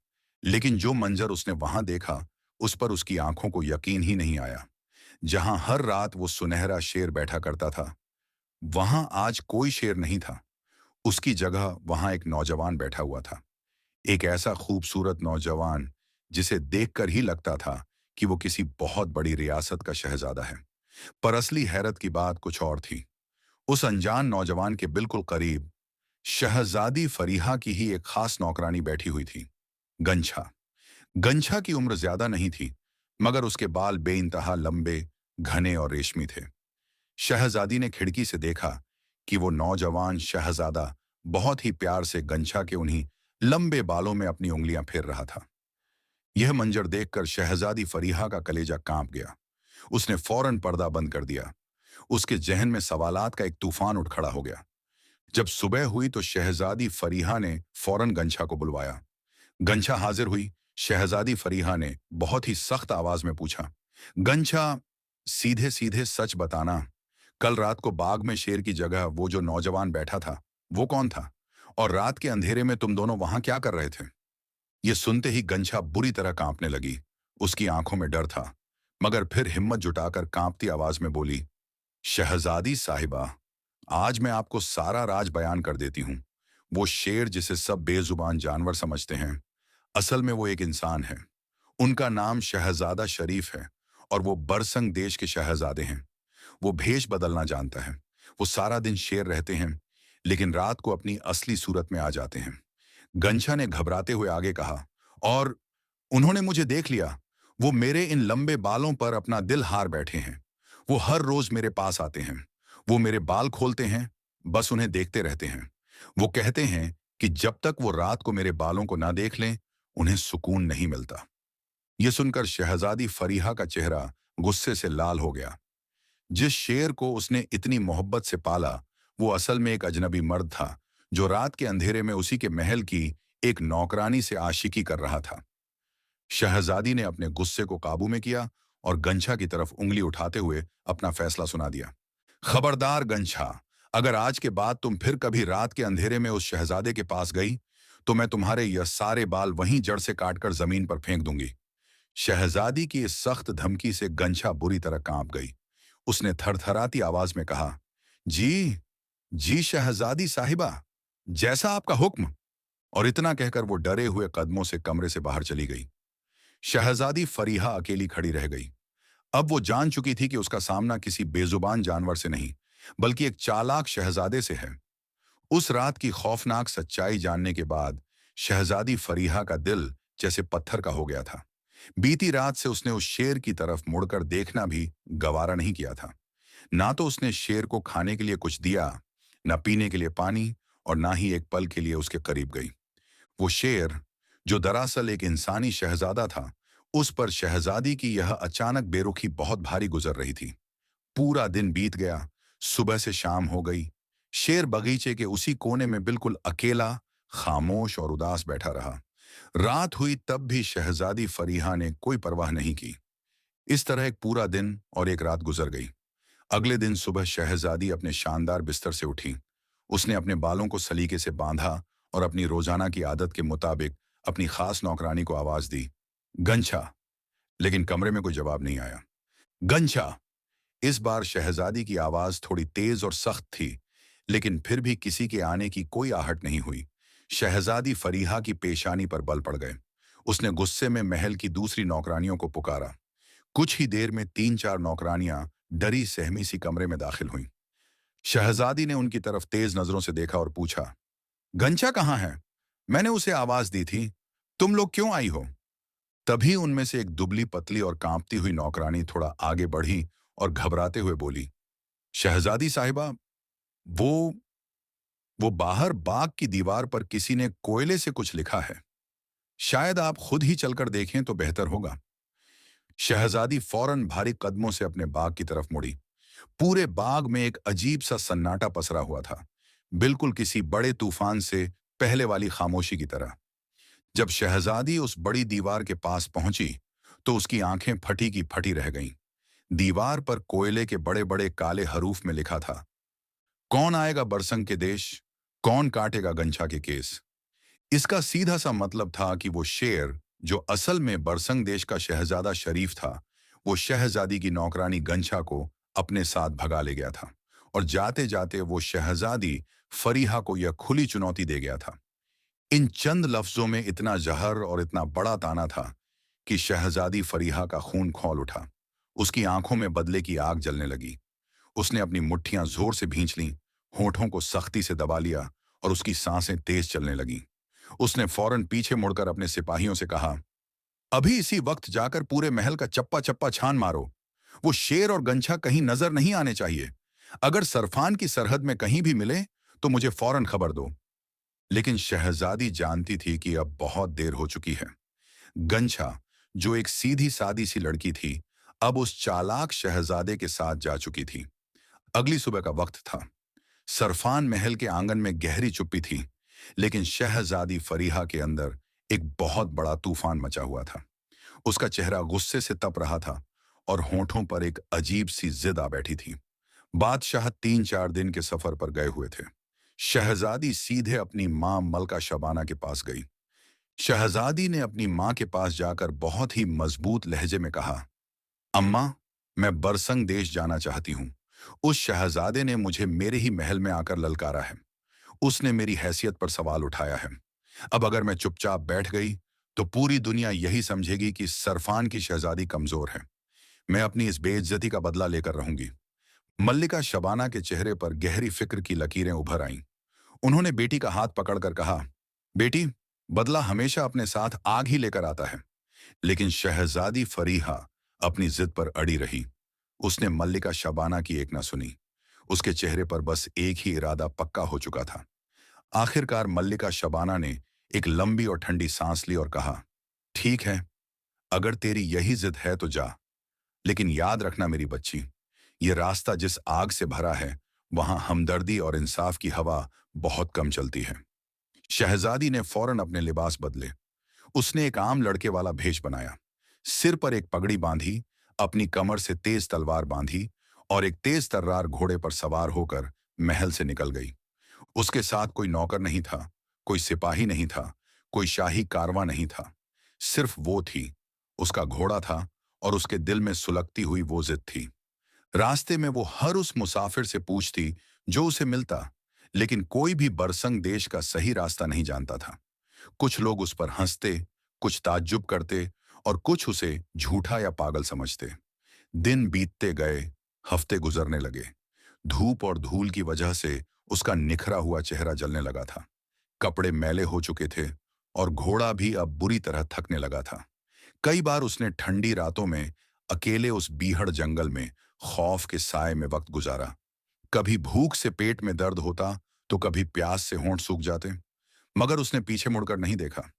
लेकिन जो मंजर उसने वहां देखा, उस पर उसकी आंखों को यकीन ही नहीं आया। जहां हर रात वो सुनहरा शेर बैठा करता था, वहां आज कोई शेर नहीं था। उसकी जगह वहां एक नौजवान बैठा हुआ था। एक ऐसा खूबसूरत नौजवान जिसे देखकर ही लगता था कि वो किसी बहुत बड़ी रियासत का शहजादा है। पर असली हैरत की बात कुछ और थी। उस अनजान नौजवान के बिल्कुल करीब शहजादी फरीहा की ही एक खास नौकरानी बैठी हुई थी, गंछा। गंछा की उम्र ज्यादा नहीं थी, मगर उसके बाल बेइंतहा लंबे, घने और रेशमी थे। शहजादी ने खिड़की से देखा कि वो नौजवान शहजादा बहुत ही प्यार से गंछा के उन्हीं लंबे बालों में अपनी उंगलियां फेर रहा था। यह मंजर देखकर शहजादी फरीहा का कलेजा कांप गया। उसने फौरन पर्दा बंद कर दिया। उसके जहन में सवालात का एक तूफान उठ खड़ा हो गया। जब सुबह हुई तो शहजादी फरीहा ने फौरन गंछा को बुलवाया। गंछा हाजिर हुई। शहजादी फरीहा ने बहुत ही सख्त आवाज में पूछा, गंछा, सीधे सीधे सच बताना, कल रात को बाग में शेर की जगह वो जो नौजवान बैठा था, वो कौन था? और रात के अंधेरे में तुम दोनों वहां क्या कर रहे थे? ये सुनते ही गंछा बुरी तरह कांपने लगी। उसकी आंखों में डर था मगर फिर हिम्मत जुटाकर कांपती आवाज में बोली, शहजादी साहिबा, आज मैं आपको सारा राज बयान कर देती हूँ। वो शेर जिसे सब बेजुबान जानवर समझते हैं, असल में वो एक इंसान है। उनका नाम शहजादा शरीफ है और वो बरसंग देश के शहजादे हैं। वो भेष बदलना जानता है। वो सारा दिन शेर रहते हैं, लेकिन रात को अपनी असली सूरत में आ जाते हैं। गंछा ने घबराते हुए आगे कहा, और उन्होंने मुझे देख लिया। वो मेरे इन लंबे बालों पर अपना दिल हार बैठे हैं। वो हर रोज मेरे पास आते हैं। वो मेरे बाल खोलते हैं, बस उन्हें देखते रहते हैं। वो कहते हैं कि जब तक वो रात को मेरे बालों को ना देख लें, उन्हें सुकून नहीं मिलता। ये सुनकर शहजादी फरीहा का चेहरा गुस्से से लाल हो गया। जिस शेर को उसने इतनी मोहब्बत से पाला, वो असल में एक अजनबी मर्द था, जो रात के अंधेरे में उसी के महल की एक नौकरानी से आशिकी कर रहा था। शहजादी ने अपने गुस्से को काबू में किया और गंछा की तरफ उंगली उठाते हुए अपना फैसला सुना दिया। खबरदार गंछा, अगर आज के बाद तुम फिर कभी रात के अंधेरे में उस शहजादे के पास गई, तो मैं तुम्हारे यह सारे बाल वहीं जड़ से काटकर जमीन पर फेंक दूंगी। शहजादी की इस सख्त धमकी से गंछा बुरी तरह कांप गई। उसने थरथराती आवाज में कहा, जी, जी शहजादी साहिबा, जैसा आपका हुक्म। और इतना कहकर वो डरे हुए कदमों से कमरे से बाहर चली गई। शहजादी फरीहा अकेली खड़ी रह गई। अब वो जान चुकी थी कि उसका सामना किसी बेजुबान जानवर से नहीं, बल्कि एक चालाक शहजादे से है। उस रात की खौफनाक सच्चाई जानने के बाद शहजादी फरीहा का दिल जैसे पत्थर का हो गया था। बीती रात से उसने उस शेर की तरफ मुड़कर देखना भी गवारा नहीं किया था। ना तो उसने शेर को खाने के लिए कुछ दिया, न पीने के लिए पानी, और ना ही एक पल के लिए उसके करीब गई। वो शेर, जो दरअसल एक इंसानी शहजादा था, उस पर शहजादी की यह अचानक बेरुखी बहुत भारी गुजर रही थी। पूरा दिन बीत गया, सुबह से शाम हो गई। शेर बगीचे के उसी कोने में बिल्कुल अकेला, खामोश और उदास बैठा रहा। रात हुई तब भी शहजादी फरीहा ने कोई परवाह नहीं की। इस तरह एक पूरा दिन और एक रात गुजर गई। अगले दिन सुबह शहजादी अपने शानदार बिस्तर से उठी। उसने अपने बालों को सलीके से बांधा और अपनी रोजाना की आदत के मुताबिक अपनी खास नौकरानी को आवाज दी, गंछा। लेकिन कमरे में कोई जवाब नहीं आया। गंछा। इस बार शहजादी की आवाज थोड़ी तेज और सख्त थी, लेकिन फिर भी किसी के आने की कोई आहट नहीं हुई। शहजादी फरीहा की पेशानी पर बल पड़ गए। उसने गुस्से में महल की दूसरी नौकरानियों को पुकारा। कुछ ही देर में 3-4 नौकरानियां डरी सहमी सी कमरे में दाखिल हुईं। शहजादी ने उनकी तरफ तेज नजरों से देखा और पूछा, गंछा कहाँ है? मैंने उसे आवाज दी थी। तुम लोग क्यों आई हो? तभी उनमें से एक दुबली पतली और कांपती हुई नौकरानी थोड़ा आगे बढ़ी और घबराते हुए बोली, शहजादी साहिबा, वो वो बाहर बाग की दीवार पर किसी ने कोयले से कुछ लिखा है। शायद आप खुद ही चलकर देखें तो बेहतर होगा। शहजादी फौरन भारी कदमों से अपने बाग की तरफ मुड़ी। पूरे बाग में एक अजीब सा सन्नाटा पसरा हुआ था, बिल्कुल किसी बड़े तूफान से पहले वाली खामोशी की तरह। जब शहजादी उस बड़ी दीवार के पास पहुंची, तो उसकी आंखें फटी की फटी रह गईं। दीवार पर कोयले के बड़े बड़े काले हरूफ में लिखा था, कौन आएगा बरसंग के देश, कौन काटेगा गंछा के केस। इसका सीधा सा मतलब था कि वो शेर, जो असल में बरसंग देश का शहजादा शरीफ था, वो शहजादी की नौकरानी गंछा को अपने साथ भगा ले गया था, और जाते जाते वो शहजादी फरीहा को यह खुली चुनौती दे गया था। इन चंद लफ्जों में इतना जहर और इतना बड़ा ताना था कि शहजादी फरीहा का खून खौल उठा। उसकी आंखों में बदले की आग जलने लगी। उसने अपनी मुट्ठियां जोर से भींच लीं, होठों को सख्ती से दबा लिया और उसकी सांसें तेज चलने लगीं। उसने फौरन पीछे मुड़कर अपने सिपाहियों से कहा, अभी इसी वक्त जाकर पूरे महल का चप्पा चप्पा छान मारो। वो शेर और गंछा कहीं नजर नहीं आने चाहिए। अगर सरफान की सरहद में कहीं भी मिले तो मुझे फौरन खबर दो। लेकिन शहजादी जानती थी कि अब बहुत देर हो चुकी है। गंछा, जो एक सीधी सादी सी लड़की थी, अब उस चालाक शहजादे के साथ जा चुकी थी। अगली सुबह का वक्त था। सरफान महल के आंगन में गहरी चुप्पी थी, लेकिन शहजादी फरीहा के अंदर एक बहुत बड़ा तूफान मचा हुआ था। उसका चेहरा गुस्से से तप रहा था और होठों पर एक अजीब सी जिद आ बैठी थी। बादशाह 3-4 दिन के सफर पर गए हुए थे। शहजादी सीधे अपनी मां मलका शबाना के पास गई। शहजादी ने अपनी मां के पास जाकर बहुत ही मजबूत लहजे में कहा, अम्मा, मैं बरसंग देश जाना चाहती हूँ। उस शहजादे ने मुझे मेरे ही महल में आकर ललकारा है। उसने मेरी हैसियत पर सवाल उठाया है। अब अगर मैं चुपचाप बैठ गई तो पूरी दुनिया यही समझेगी कि सरफान की शहजादी कमजोर है। मैं अपनी इस बेइज्जती का बदला लेकर रहूंगी। मल्लिका शबाना के चेहरे पर गहरी फिक्र की लकीरें उभर आईं। उन्होंने बेटी का हाथ पकड़कर कहा, बेटी, बदला हमेशा अपने साथ आग ही लेकर आता है। लेकिन शहजादी फरीहा अपनी जिद पर अड़ी रही। उसने मल्लिका शबाना की एक न सुनी। उसके चेहरे पर बस एक ही इरादा पक्का हो चुका था। आखिरकार मल्लिका शबाना ने एक लंबी और ठंडी सांस ली और कहा, ठीक है, अगर तेरी यही जिद है तो जा। लेकिन याद रखना मेरी बच्ची, ये रास्ता जिस आग से भरा है, वहां हमदर्दी और इंसाफ की हवा बहुत कम चलती है। शहजादी ने फौरन अपने लिबास बदले। उसने एक आम लड़के वाला भेष बनाया। सिर पर एक पगड़ी बांधी, अपनी कमर से तेज तलवार बांधी और एक तेज तर्रार घोड़े पर सवार होकर महल से निकल गई। उसके साथ कोई नौकर नहीं था, कोई सिपाही नहीं था, कोई शाही कारवां नहीं था। सिर्फ वो थी, उसका घोड़ा था और उसके दिल में सुलगती हुई वो जिद थी। रास्ते में वो हर उस मुसाफिर से पूछती जो उसे मिलता, लेकिन कोई भी बरसंग देश का सही रास्ता नहीं जानता था। कुछ लोग उस पर हंसते, कुछ ताज्जुब करते और कुछ उसे झूठा या पागल समझते। दिन बीतते गए, हफ्ते गुजरने लगे। धूप और धूल की वजह से उसका निखरा हुआ चेहरा जलने लगा था। कपड़े मैले हो चुके थे और घोड़ा भी अब बुरी तरह थकने लगा था। कई बार उसने ठंडी रातों में अकेले उस बीहड़ जंगल में खौफ के साए में वक्त गुजारा। कभी भूख से पेट में दर्द होता तो कभी प्यास से होंठ सूख जाते, मगर उसने पीछे मुड़कर नहीं देखा।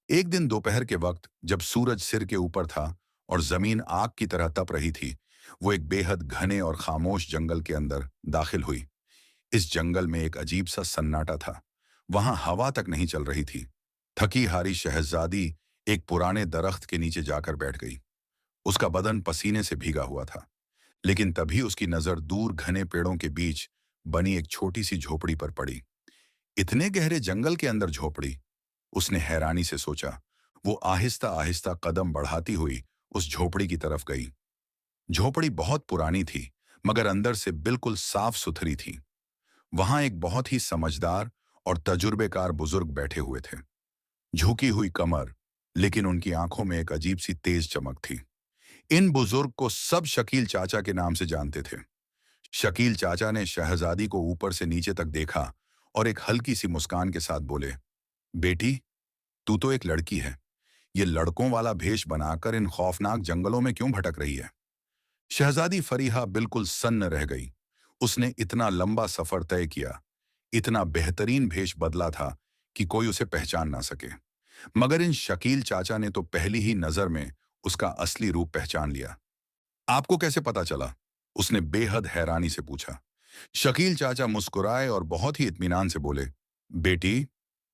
एक दिन दोपहर के वक्त जब सूरज सिर के ऊपर था और जमीन आग की तरह तप रही थी, वो एक बेहद घने और खामोश जंगल के अंदर दाखिल हुई। इस जंगल में एक अजीब सा सन्नाटा था। वहां हवा तक नहीं चल रही थी। थकी हारी शहजादी एक पुराने दरख्त के नीचे जाकर बैठ गई। उसका बदन पसीने से भीगा हुआ था। लेकिन तभी उसकी नजर दूर घने पेड़ों के बीच बनी एक छोटी सी झोपड़ी पर पड़ी। इतने गहरे जंगल के अंदर झोपड़ी? उसने हैरानी से सोचा। वो आहिस्ता आहिस्ता कदम बढ़ाती हुई उस झोपड़ी की तरफ गई। झोपड़ी बहुत पुरानी थी, मगर अंदर से बिल्कुल साफ सुथरी थी। वहां एक बहुत ही समझदार और तजुर्बेकार बुजुर्ग बैठे हुए थे। झुकी हुई कमर, लेकिन उनकी आंखों में एक अजीब सी तेज चमक थी। इन बुजुर्ग को सब शकील चाचा के नाम से जानते थे। शकील चाचा ने शहजादी को ऊपर से नीचे तक देखा और एक हल्की सी मुस्कान के साथ बोले, बेटी, तू तो एक लड़की है। ये लड़कों वाला भेष बनाकर इन खौफनाक जंगलों में क्यों भटक रही है? शहजादी फरीहा बिल्कुल सन्न रह गई। उसने इतना लंबा सफर तय किया, इतना बेहतरीन भेष बदला था कि कोई उसे पहचान ना सके। मगर इन शकील चाचा ने तो पहली ही नजर में उसका असली रूप पहचान लिया। आपको कैसे पता चला? उसने बेहद हैरानी से पूछा। शकील चाचा मुस्कुराए और बहुत ही इत्मीनान से बोले, बेटी,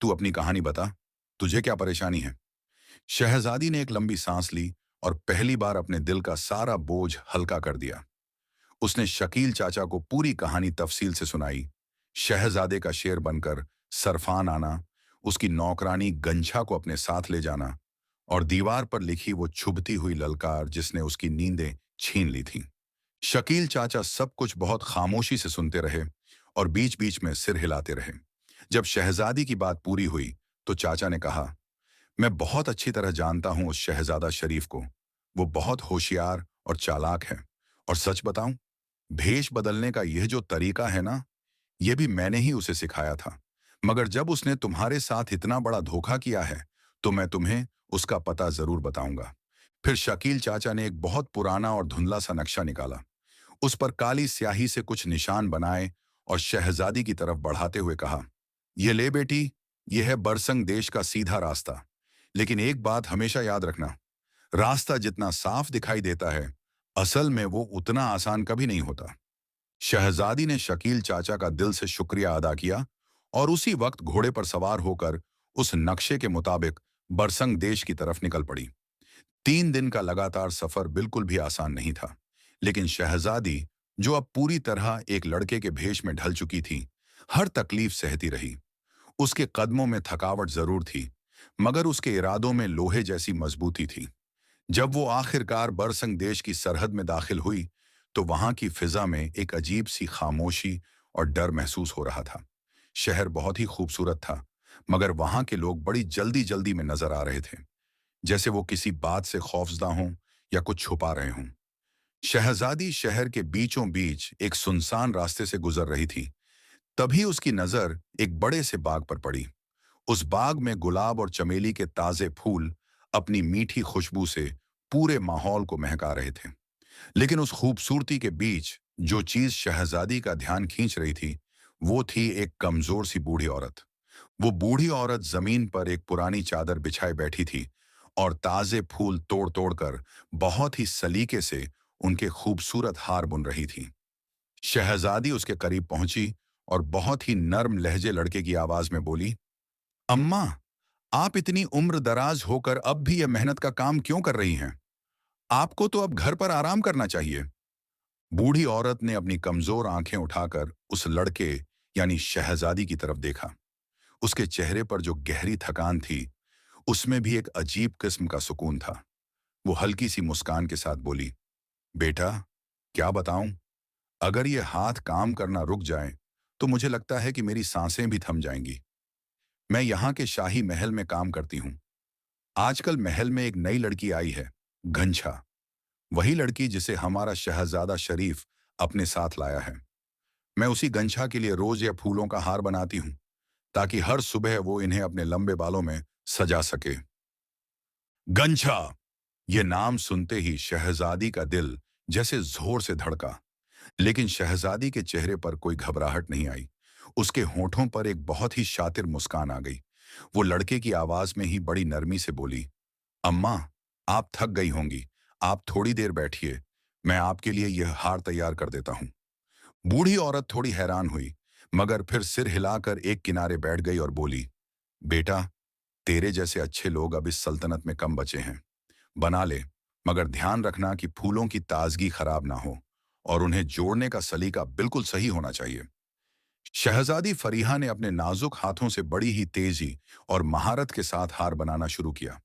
तू अपनी कहानी बता। तुझे क्या परेशानी है? शहजादी ने एक लंबी सांस ली और पहली बार अपने दिल का सारा बोझ हल्का कर दिया। उसने शकील चाचा को पूरी कहानी तफसील से सुनाई। शहजादे का शेर बनकर सरफान आना, उसकी नौकरानी गंछा को अपने साथ ले जाना और दीवार पर लिखी वो छुभती हुई ललकार जिसने उसकी नींदें छीन ली थी। शकील चाचा सब कुछ बहुत खामोशी से सुनते रहे और बीच बीच में सिर हिलाते रहे। जब शहजादी की बात पूरी हुई तो चाचा ने कहा, मैं बहुत अच्छी तरह जानता हूं उस शहजादा शरीफ को। वो बहुत होशियार और चालाक है। और सच बताऊं, भेष बदलने का यह जो तरीका है ना, यह भी मैंने ही उसे सिखाया था। मगर जब उसने तुम्हारे साथ इतना बड़ा धोखा किया है, तो मैं तुम्हें उसका पता जरूर बताऊंगा। फिर शकील चाचा ने एक बहुत पुराना और धुंधला सा नक्शा निकाला। उस पर काली स्याही से कुछ निशान बनाए और शहजादी की तरफ बढ़ाते हुए कहा, यह ले बेटी, यह है बरसंग देश का सीधा रास्ता। लेकिन एक बात हमेशा याद रखना, रास्ता जितना साफ दिखाई देता है, असल में वो उतना आसान कभी नहीं होता। शहजादी ने शकील चाचा का दिल से शुक्रिया अदा किया और उसी वक्त घोड़े पर सवार होकर उस नक्शे के मुताबिक बरसंग देश की तरफ निकल पड़ी। 3 दिन का लगातार सफर बिल्कुल भी आसान नहीं था, लेकिन शहजादी, जो अब पूरी तरह एक लड़के के भेष में ढल चुकी थी, हर तकलीफ सहती रही। उसके कदमों में थकावट जरूर थी, मगर उसके इरादों में लोहे जैसी मजबूती थी। जब वो आखिरकार बरसंग देश की सरहद में दाखिल हुई, तो वहां की फिजा में एक अजीब सी खामोशी और डर महसूस हो रहा था। शहर बहुत ही खूबसूरत था, मगर वहां के लोग बड़ी जल्दी जल्दी में नजर आ रहे थे, जैसे वो किसी बात से खौफजदा हों या कुछ छुपा रहे हों। शहजादी शहर के बीचों बीच एक सुनसान रास्ते से गुजर रही थी। तभी उसकी नजर एक बड़े से बाग पर पड़ी। उस बाग में गुलाब और चमेली के ताजे फूल अपनी मीठी खुशबू से पूरे माहौल को महका रहे थे। लेकिन उस खूबसूरती के बीच जो चीज शहजादी का ध्यान खींच रही थी, वो थी एक कमजोर सी बूढ़ी औरत। वो बूढ़ी औरत जमीन पर एक पुरानी चादर बिछाए बैठी थी और ताजे फूल तोड़ तोड़ कर बहुत ही सलीके से उनके खूबसूरत हार बुन रही थी। शहजादी उसके करीब पहुंची और बहुत ही नर्म लहजे लड़के की आवाज में बोली, अम्मा, आप इतनी उम्र दराज होकर अब भी यह मेहनत का काम क्यों कर रही हैं? आपको तो अब घर पर आराम करना चाहिए। बूढ़ी औरत ने अपनी कमजोर आंखें उठाकर उस लड़के यानी शहजादी की तरफ देखा। उसके चेहरे पर जो गहरी थकान थी, उसमें भी एक अजीब किस्म का सुकून था। वो हल्की सी मुस्कान के साथ बोली, बेटा, क्या बताऊं, अगर ये हाथ काम करना रुक जाए, तो मुझे लगता है कि मेरी सांसें भी थम जाएंगी। मैं यहाँ के शाही महल में काम करती हूँ। आजकल महल में एक नई लड़की आई है, घंझा। वही लड़की जिसे हमारा शहजादा शरीफ अपने साथ लाया है। मैं उसी गंछा के लिए रोज यह फूलों का हार बनाती हूँ, ताकि हर सुबह वो इन्हें अपने लंबे बालों में सजा सके। गंछा! ये नाम सुनते ही शहजादी का दिल जैसे जोर से धड़का। लेकिन शहजादी के चेहरे पर कोई घबराहट नहीं आई। उसके होठों पर एक बहुत ही शातिर मुस्कान आ गई। वो लड़के की आवाज में ही बड़ी नरमी से बोली, अम्मा, आप थक गई होंगी। आप थोड़ी देर बैठिए, मैं आपके लिए यह हार तैयार कर देता हूँ। बूढ़ी औरत थोड़ी हैरान हुई, मगर फिर सिर हिलाकर एक किनारे बैठ गई और बोली, बेटा, तेरे जैसे अच्छे लोग अब इस सल्तनत में कम बचे हैं। बना ले, मगर ध्यान रखना कि फूलों की ताजगी खराब ना हो और उन्हें जोड़ने का सलीका बिल्कुल सही होना चाहिए। शहजादी फरीहा ने अपने नाजुक हाथों से बड़ी ही तेजी और महारत के साथ हार बनाना शुरू किया।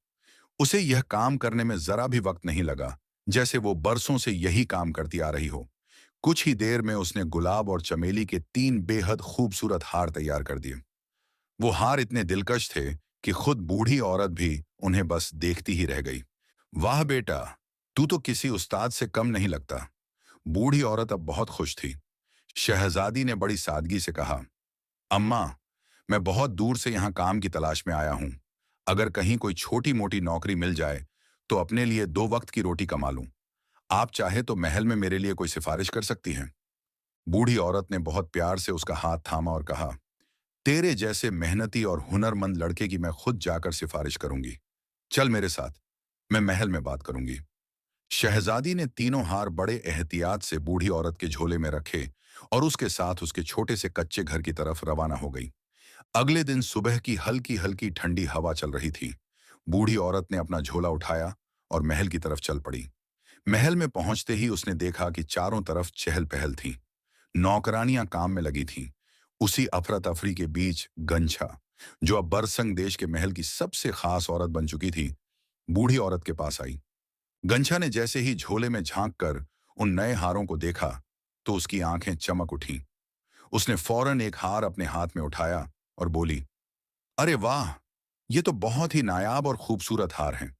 उसे यह काम करने में जरा भी वक्त नहीं लगा, जैसे वो बरसों से यही काम करती आ रही हो। कुछ ही देर में उसने गुलाब और चमेली के 3 बेहद खूबसूरत हार तैयार कर दिए। वो हार इतने दिलकश थे कि खुद बूढ़ी औरत भी उन्हें बस देखती ही रह गई। वाह बेटा, तू तो किसी उस्ताद से कम नहीं लगता। बूढ़ी औरत अब बहुत खुश थी। शहजादी ने बड़ी सादगी से कहा, अम्मा, मैं बहुत दूर से यहाँ काम की तलाश में आया हूँ। अगर कहीं कोई छोटी मोटी नौकरी मिल जाए, तो अपने लिए 2 वक्त की रोटी कमा लूं। आप चाहे तो महल में मेरे लिए कोई सिफारिश कर सकती हैं। बूढ़ी औरत ने बहुत प्यार से उसका हाथ थामा और कहा, तेरे जैसे मेहनती और हुनरमंद लड़के की मैं खुद जाकर सिफारिश करूंगी। चल मेरे साथ, मैं महल में बात करूंगी। शहजादी ने तीनों हार बड़े एहतियात से बूढ़ी औरत के झोले में रखे और उसके साथ उसके छोटे से कच्चे घर की तरफ रवाना हो गई। अगले दिन सुबह की हल्की हल्की ठंडी हवा चल रही थी। बूढ़ी औरत ने अपना झोला उठाया और महल की तरफ चल पड़ी। महल में पहुंचते ही उसने देखा कि चारों तरफ चहल पहल थी। नौकरानियां काम में लगी थीं। उसी अफरा तफरी के बीच गंछा, जो अब बरसंग देश के महल की सबसे खास औरत बन चुकी थी, बूढ़ी औरत के पास आई। गंछा ने जैसे ही झोले में झांक कर उन नए हारों को देखा, तो उसकी आंखें चमक उठीं। उसने फौरन एक हार अपने हाथ में उठाया और बोली, अरे वाह, ये तो बहुत ही नायाब और खूबसूरत हार हैं।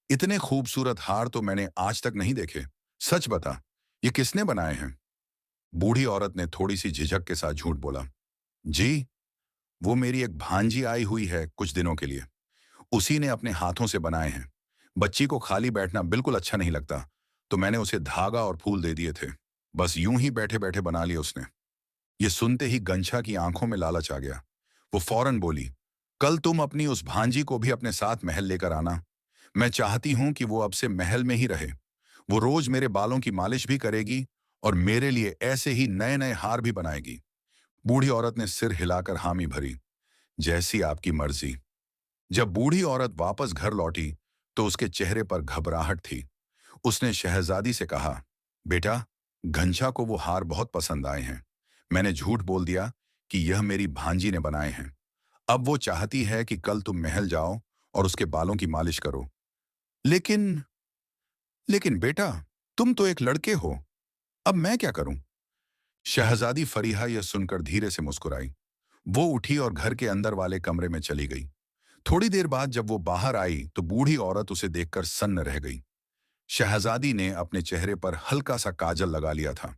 इतने खूबसूरत हार तो मैंने आज तक नहीं देखे। सच बता, ये किसने बनाए हैं? बूढ़ी औरत ने थोड़ी सी झिझक के साथ झूठ बोला, जी, वो मेरी एक भांजी आई हुई है कुछ दिनों के लिए। उसी ने अपने हाथों से बनाए हैं। बच्ची को खाली बैठना बिल्कुल अच्छा नहीं लगता, तो मैंने उसे धागा और फूल दे दिए थे। बस यूं ही बैठे बैठे बना लिए उसने। ये सुनते ही गंछा की आंखों में लालच आ गया। वो फौरन बोली, कल तुम अपनी उस भांजी को भी अपने साथ महल लेकर आना। मैं चाहती हूं कि वो अब से महल में ही रहे। वो रोज मेरे बालों की मालिश भी करेगी और मेरे लिए ऐसे ही नए नए हार भी बनाएगी। बूढ़ी औरत ने सिर हिलाकर हामी भरी, जैसी आपकी मर्जी। जब बूढ़ी औरत वापस घर लौटी, तो उसके चेहरे पर घबराहट थी। उसने शहजादी से कहा, बेटा, घंचा को वो हार बहुत पसंद आए हैं। मैंने झूठ बोल दिया कि यह मेरी भांजी ने बनाए हैं। अब वो चाहती है कि कल तुम महल जाओ और उसके बालों की मालिश करो। लेकिन लेकिन बेटा, तुम तो एक लड़के हो, अब मैं क्या करूं? शहजादी फरीहा यह सुनकर धीरे से मुस्कुराई। वो उठी और घर के अंदर वाले कमरे में चली गई। थोड़ी देर बाद जब वो बाहर आई तो बूढ़ी औरत उसे देखकर सन्न रह गई। शहजादी ने अपने चेहरे पर हल्का सा काजल लगा लिया था,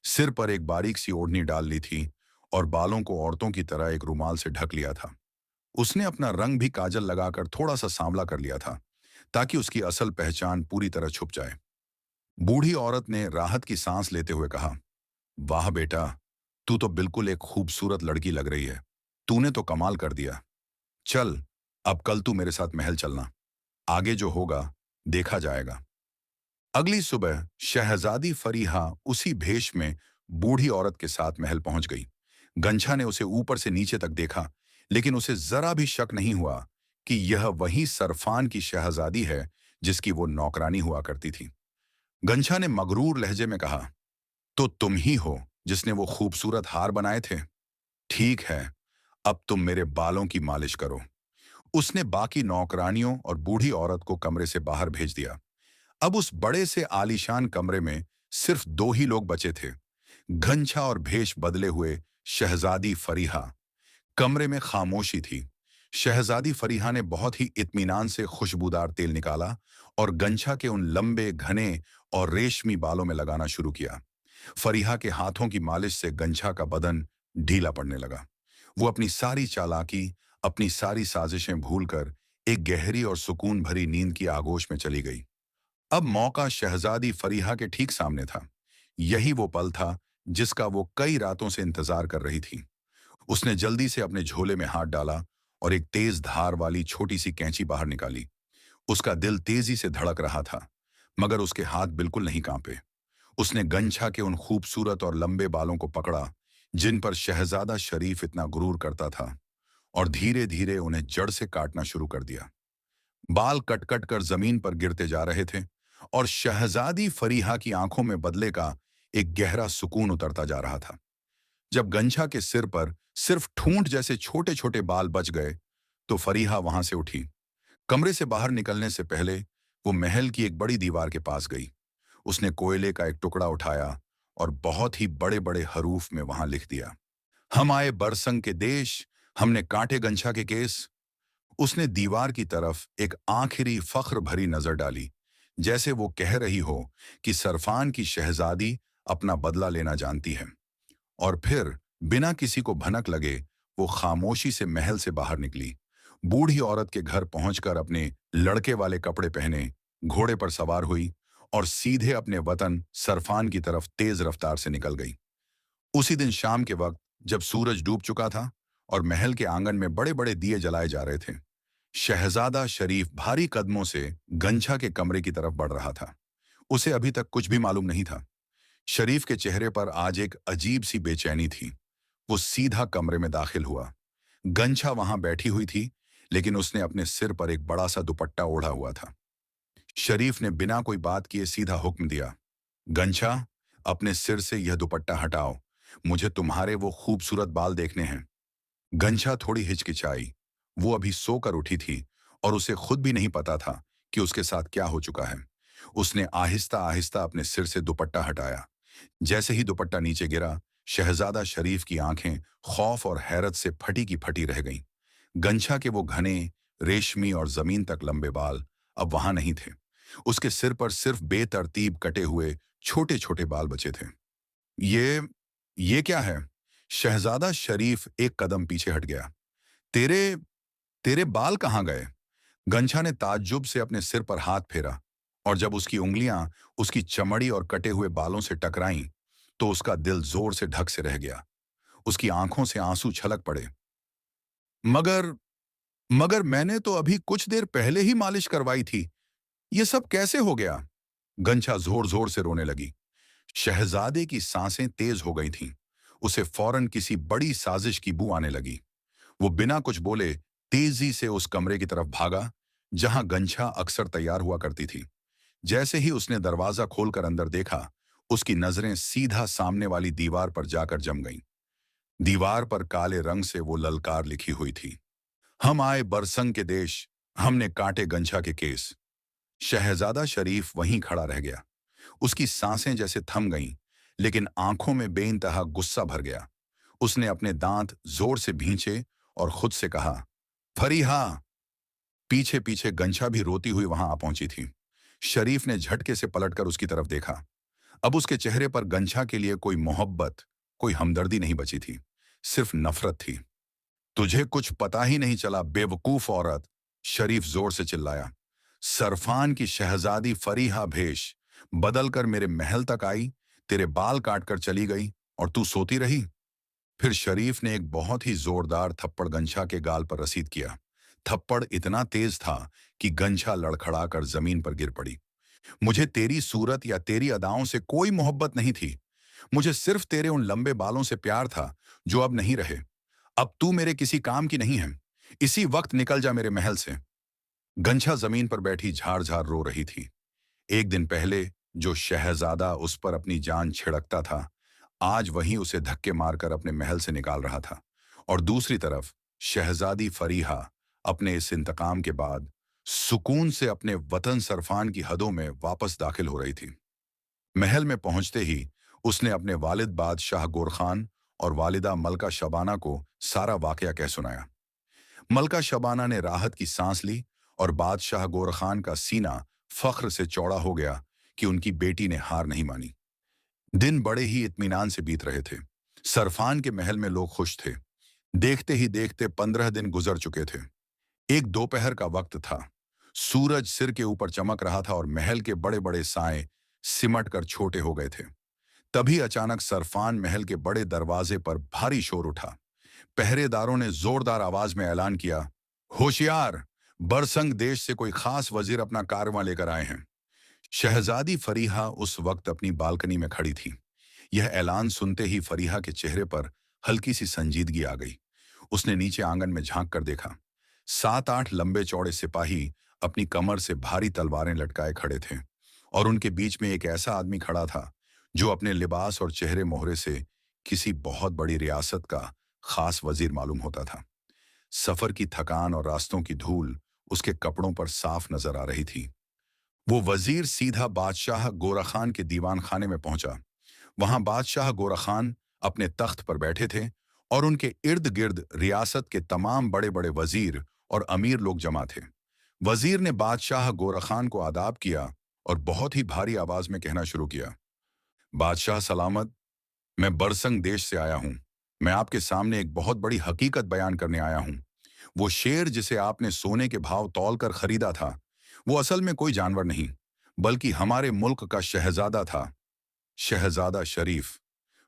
सिर पर एक बारीक सी ओढ़नी डाल ली थी और बालों को औरतों की तरह एक रुमाल से ढक लिया था। उसने अपना रंग भी काजल लगाकर थोड़ा सा सांवला कर लिया था, ताकि उसकी असल पहचान पूरी तरह छुप जाए। बूढ़ी औरत ने राहत की सांस लेते हुए कहा, वाह बेटा, तू तो बिल्कुल एक खूबसूरत लड़की लग रही है। तूने तो कमाल कर दिया। चल, अब कल तू मेरे साथ महल चलना। आगे जो होगा देखा जाएगा। अगली सुबह शहजादी फरीहा उसी भेष में बूढ़ी औरत के साथ महल पहुंच गई। गंछा ने उसे ऊपर से नीचे तक देखा, लेकिन उसे जरा भी शक नहीं हुआ कि यह वही सरफान की शहजादी है जिसकी वो नौकरानी हुआ करती थी। गंछा ने मगरूर लहजे में कहा, तो तुम ही हो जिसने वो खूबसूरत हार बनाए थे। ठीक है, अब तुम मेरे बालों की मालिश करो। उसने बाकी नौकरानियों और बूढ़ी औरत को कमरे से बाहर भेज दिया। अब उस बड़े से आलीशान कमरे में सिर्फ दो ही लोग बचे थे, घंछा और भेष बदले हुए शहजादी फरीहा। कमरे में खामोशी थी। शहजादी फरीहा ने बहुत ही इत्मीनान से खुशबूदार तेल निकाला और गंछा के उन लंबे घने और रेशमी बालों में लगाना शुरू किया। फरीहा के हाथों की मालिश से गंछा का बदन ढीला पड़ने लगा। वो अपनी सारी चालाकी, अपनी सारी साजिशें भूलकर एक गहरी और सुकून भरी नींद की आगोश में चली गई। अब मौका शहजादी फरीहा के ठीक सामने था। यही वो पल था जिसका वो कई रातों से इंतजार कर रही थी। उसने जल्दी से अपने झोले में हाथ डाला और एक तेज धार वाली छोटी सी कैंची बाहर निकाली। उसका दिल तेजी से धड़क रहा था, मगर उसके हाथ बिल्कुल नहीं कांपे। उसने गंछा के उन खूबसूरत और लंबे बालों को पकड़ा जिन पर शहजादा शरीफ इतना गुरूर करता था, और धीरे धीरे उन्हें जड़ से काटना शुरू कर दिया। बाल कट कट कर जमीन पर गिरते जा रहे थे और शहजादी फरीहा की आंखों में बदले का एक गहरा सुकून उतरता जा रहा था। जब गंछा के सिर पर सिर्फ ठूंठ जैसे छोटे छोटे बाल बच गए तो फरीहा वहां से उठी। कमरे से बाहर निकलने से पहले वो महल की एक बड़ी दीवार के पास गई। उसने कोयले का एक टुकड़ा उठाया और बहुत ही बड़े बड़े हरूफ में वहां लिख दिया, हम आए बरसंग के देश, हमने कांटे गंछा के केस। उसने दीवार की तरफ एक आखिरी फख्र भरी नजर डाली, जैसे वो कह रही हो कि सरफान की शहजादी अपना बदला लेना जानती है। और फिर बिना किसी को भनक लगे वो खामोशी से महल से बाहर निकली। बूढ़ी औरत के घर पहुंचकर अपने लड़के वाले कपड़े पहने घोड़े पर सवार हुई और सीधे अपने वतन सरफान की तरफ तेज रफ्तार से निकल गई। उसी दिन शाम के वक्त जब सूरज डूब चुका था और महल के आंगन में बड़े बड़े दिए जलाए जा रहे थे, शहजादा शरीफ भारी कदमों से गंछा के कमरे की तरफ बढ़ रहा था। उसे अभी तक कुछ भी मालूम नहीं था। शरीफ के चेहरे पर आज एक अजीब सी बेचैनी थी। वो सीधा कमरे में दाखिल हुआ। गंछा वहां बैठी हुई थी, लेकिन उसने अपने सिर पर एक बड़ा सा दुपट्टा ओढ़ा हुआ था। शरीफ ने बिना कोई बात किए सीधा हुक्म दिया, गंछा, अपने सिर से यह दुपट्टा हटाओ, मुझे तुम्हारे वो खूबसूरत बाल देखने हैं। गंछा थोड़ी हिचकिचाई। वो अभी सोकर उठी थी और उसे खुद भी नहीं पता था कि उसके साथ क्या हो चुका है। उसने आहिस्ता आहिस्ता अपने सिर से दुपट्टा हटाया। जैसे ही दुपट्टा नीचे गिरा, शहजादा शरीफ की आंखें खौफ और हैरत से फटी की फटी रह गईं। गंछा के वो घने, रेशमी और जमीन तक लंबे बाल अब वहां नहीं थे। उसके सिर पर सिर्फ बेतरतीब कटे हुए छोटे छोटे बाल बचे थे। ये ये क्या है? शहजादा शरीफ एक कदम पीछे हट गया। तेरे तेरे बाल कहाँ गए? गंछा ने ताज्जुब से अपने सिर पर हाथ फेरा, और जब उसकी उंगलियां उसकी चमड़ी और कटे हुए बालों से टकराईं, तो उसका दिल जोर से ढक से रह गया। उसकी आंखों से आंसू छलक पड़े। मगर मगर मैंने तो अभी कुछ देर पहले ही मालिश करवाई थी। ये सब कैसे हो गया? गंछा जोर जोर से रोने लगी। शहजादे की सांसें तेज हो गई थीं। उसे फौरन किसी बड़ी साजिश की बू आने लगी। वो बिना कुछ बोले तेजी से उस कमरे की तरफ भागा जहां गंछा अक्सर तैयार हुआ करती थी। जैसे ही उसने दरवाजा खोलकर अंदर देखा, उसकी नजरें सीधा सामने वाली दीवार पर जाकर जम गईं। दीवार पर काले रंग से वो ललकार लिखी हुई थी, हम आए बरसंग के देश, हमने काटे गंछा के केस। शहजादा शरीफ वहीं खड़ा रह गया। उसकी सांसें जैसे थम गईं, लेकिन आंखों में बेइंतहा गुस्सा भर गया। उसने अपने दांत जोर से भींचे और खुद से कहा, फरीहा। पीछे पीछे गंछा भी रोती हुई वहां आ पहुंची थी। शरीफ ने झटके से पलटकर उसकी तरफ देखा। अब उसके चेहरे पर गंछा के लिए कोई मोहब्बत, कोई हमदर्दी नहीं बची थी, सिर्फ नफरत थी। तुझे कुछ पता ही नहीं चला बेवकूफ औरत, शरीफ जोर से चिल्लाया। सरफान की शहजादी फरीहा भेष बदलकर मेरे महल तक आई, तेरे बाल काटकर चली गई और तू सोती रही। फिर शरीफ ने एक बहुत ही जोरदार थप्पड़ गंछा के गाल पर रसीद किया। थप्पड़ इतना तेज था कि गंछा लड़खड़ाकर जमीन पर गिर पड़ी। मुझे तेरी सूरत या तेरी अदाओं से कोई मोहब्बत नहीं थी। मुझे सिर्फ तेरे उन लंबे बालों से प्यार था जो अब नहीं रहे। अब तू मेरे किसी काम की नहीं है। इसी वक्त निकल जा मेरे महल से। गंछा जमीन पर बैठी झार झार रो रही थी। एक दिन पहले जो शहजादा उस पर अपनी जान छिड़कता था, आज वही उसे धक्के मारकर अपने महल से निकाल रहा था। और दूसरी तरफ शहजादी फरीहा अपने इस इंतकाम के बाद सुकून से अपने वतन सरफान की हदों में वापस दाखिल हो रही थी। महल में पहुंचते ही उसने अपने वालिद बादशाह गोरखान और वालिदा मलका शबाना को सारा वाकया कह सुनाया। मलका शबाना ने राहत की सांस ली और बादशाह गोरखान का सीना फख्र से चौड़ा हो गया कि उनकी बेटी ने हार नहीं मानी। दिन बड़े ही इत्मीनान से बीत रहे थे। सरफान के महल में लोग खुश थे। देखते ही देखते 15 दिन गुजर चुके थे। एक दोपहर का वक्त था। सूरज सिर के ऊपर चमक रहा था और महल के बड़े बड़े साए सिमट कर छोटे हो गए थे। तभी अचानक सरफान महल के बड़े दरवाजे पर भारी शोर उठा। पहरेदारों ने जोरदार आवाज में ऐलान किया, होशियार, बरसंग देश से कोई खास वजीर अपना कारवां लेकर आए हैं। शहजादी फरीहा उस वक्त अपनी बालकनी में खड़ी थी। यह ऐलान सुनते ही फरीहा के चेहरे पर हल्की सी संजीदगी आ गई। उसने नीचे आंगन में झांक कर देखा। 7-8 लंबे चौड़े सिपाही अपनी कमर से भारी तलवारें लटकाए खड़े थे और उनके बीच में एक ऐसा आदमी खड़ा था जो अपने लिबास और चेहरे मोहरे से किसी बहुत बड़ी रियासत का खास वजीर मालूम होता था। सफर की थकान और रास्तों की धूल उसके कपड़ों पर साफ नजर आ रही थी। वो वजीर सीधा बादशाह गोरा खान के दीवान खाने में पहुंचा। वहां बादशाह गोरा खान अपने तख्त पर बैठे थे और उनके इर्द गिर्द रियासत के तमाम बड़े बड़े वजीर और अमीर लोग जमा थे। वजीर ने बादशाह गोरा खान को आदाब किया और बहुत ही भारी आवाज में कहना शुरू किया, बादशाह सलामत, मैं बरसंग देश से आया हूं। मैं आपके सामने एक बहुत बड़ी हकीकत बयान करने आया हूं। वो शेर जिसे आपने सोने के भाव तौलकर खरीदा था, वो असल में कोई जानवर नहीं, बल्कि हमारे मुल्क का शहजादा था, शहजादा शरीफ।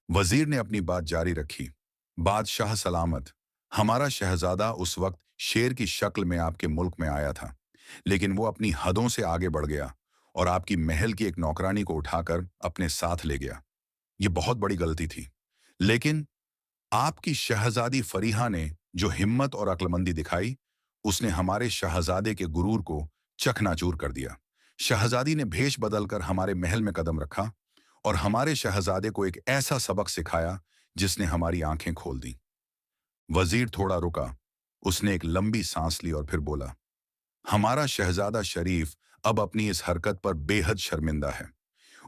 वजीर ने अपनी बात जारी रखी, बादशाह सलामत, हमारा शहजादा उस वक्त शेर की शक्ल में आपके मुल्क में आया था, लेकिन वो अपनी हदों से आगे बढ़ गया और आपकी महल की एक नौकरानी को उठाकर अपने साथ ले गया। ये बहुत बड़ी गलती थी, लेकिन आपकी शहजादी फरीहा ने जो हिम्मत और अक्लमंदी दिखाई, उसने हमारे शहजादे के गुरूर को चकनाचूर कर दिया। शहजादी ने भेष बदलकर हमारे महल में कदम रखा और हमारे शहजादे को एक ऐसा सबक सिखाया जिसने हमारी आंखें खोल दी। वजीर थोड़ा रुका, उसने एक लंबी सांस ली और फिर बोला, हमारा शहजादा शरीफ अब अपनी इस हरकत पर बेहद शर्मिंदा है।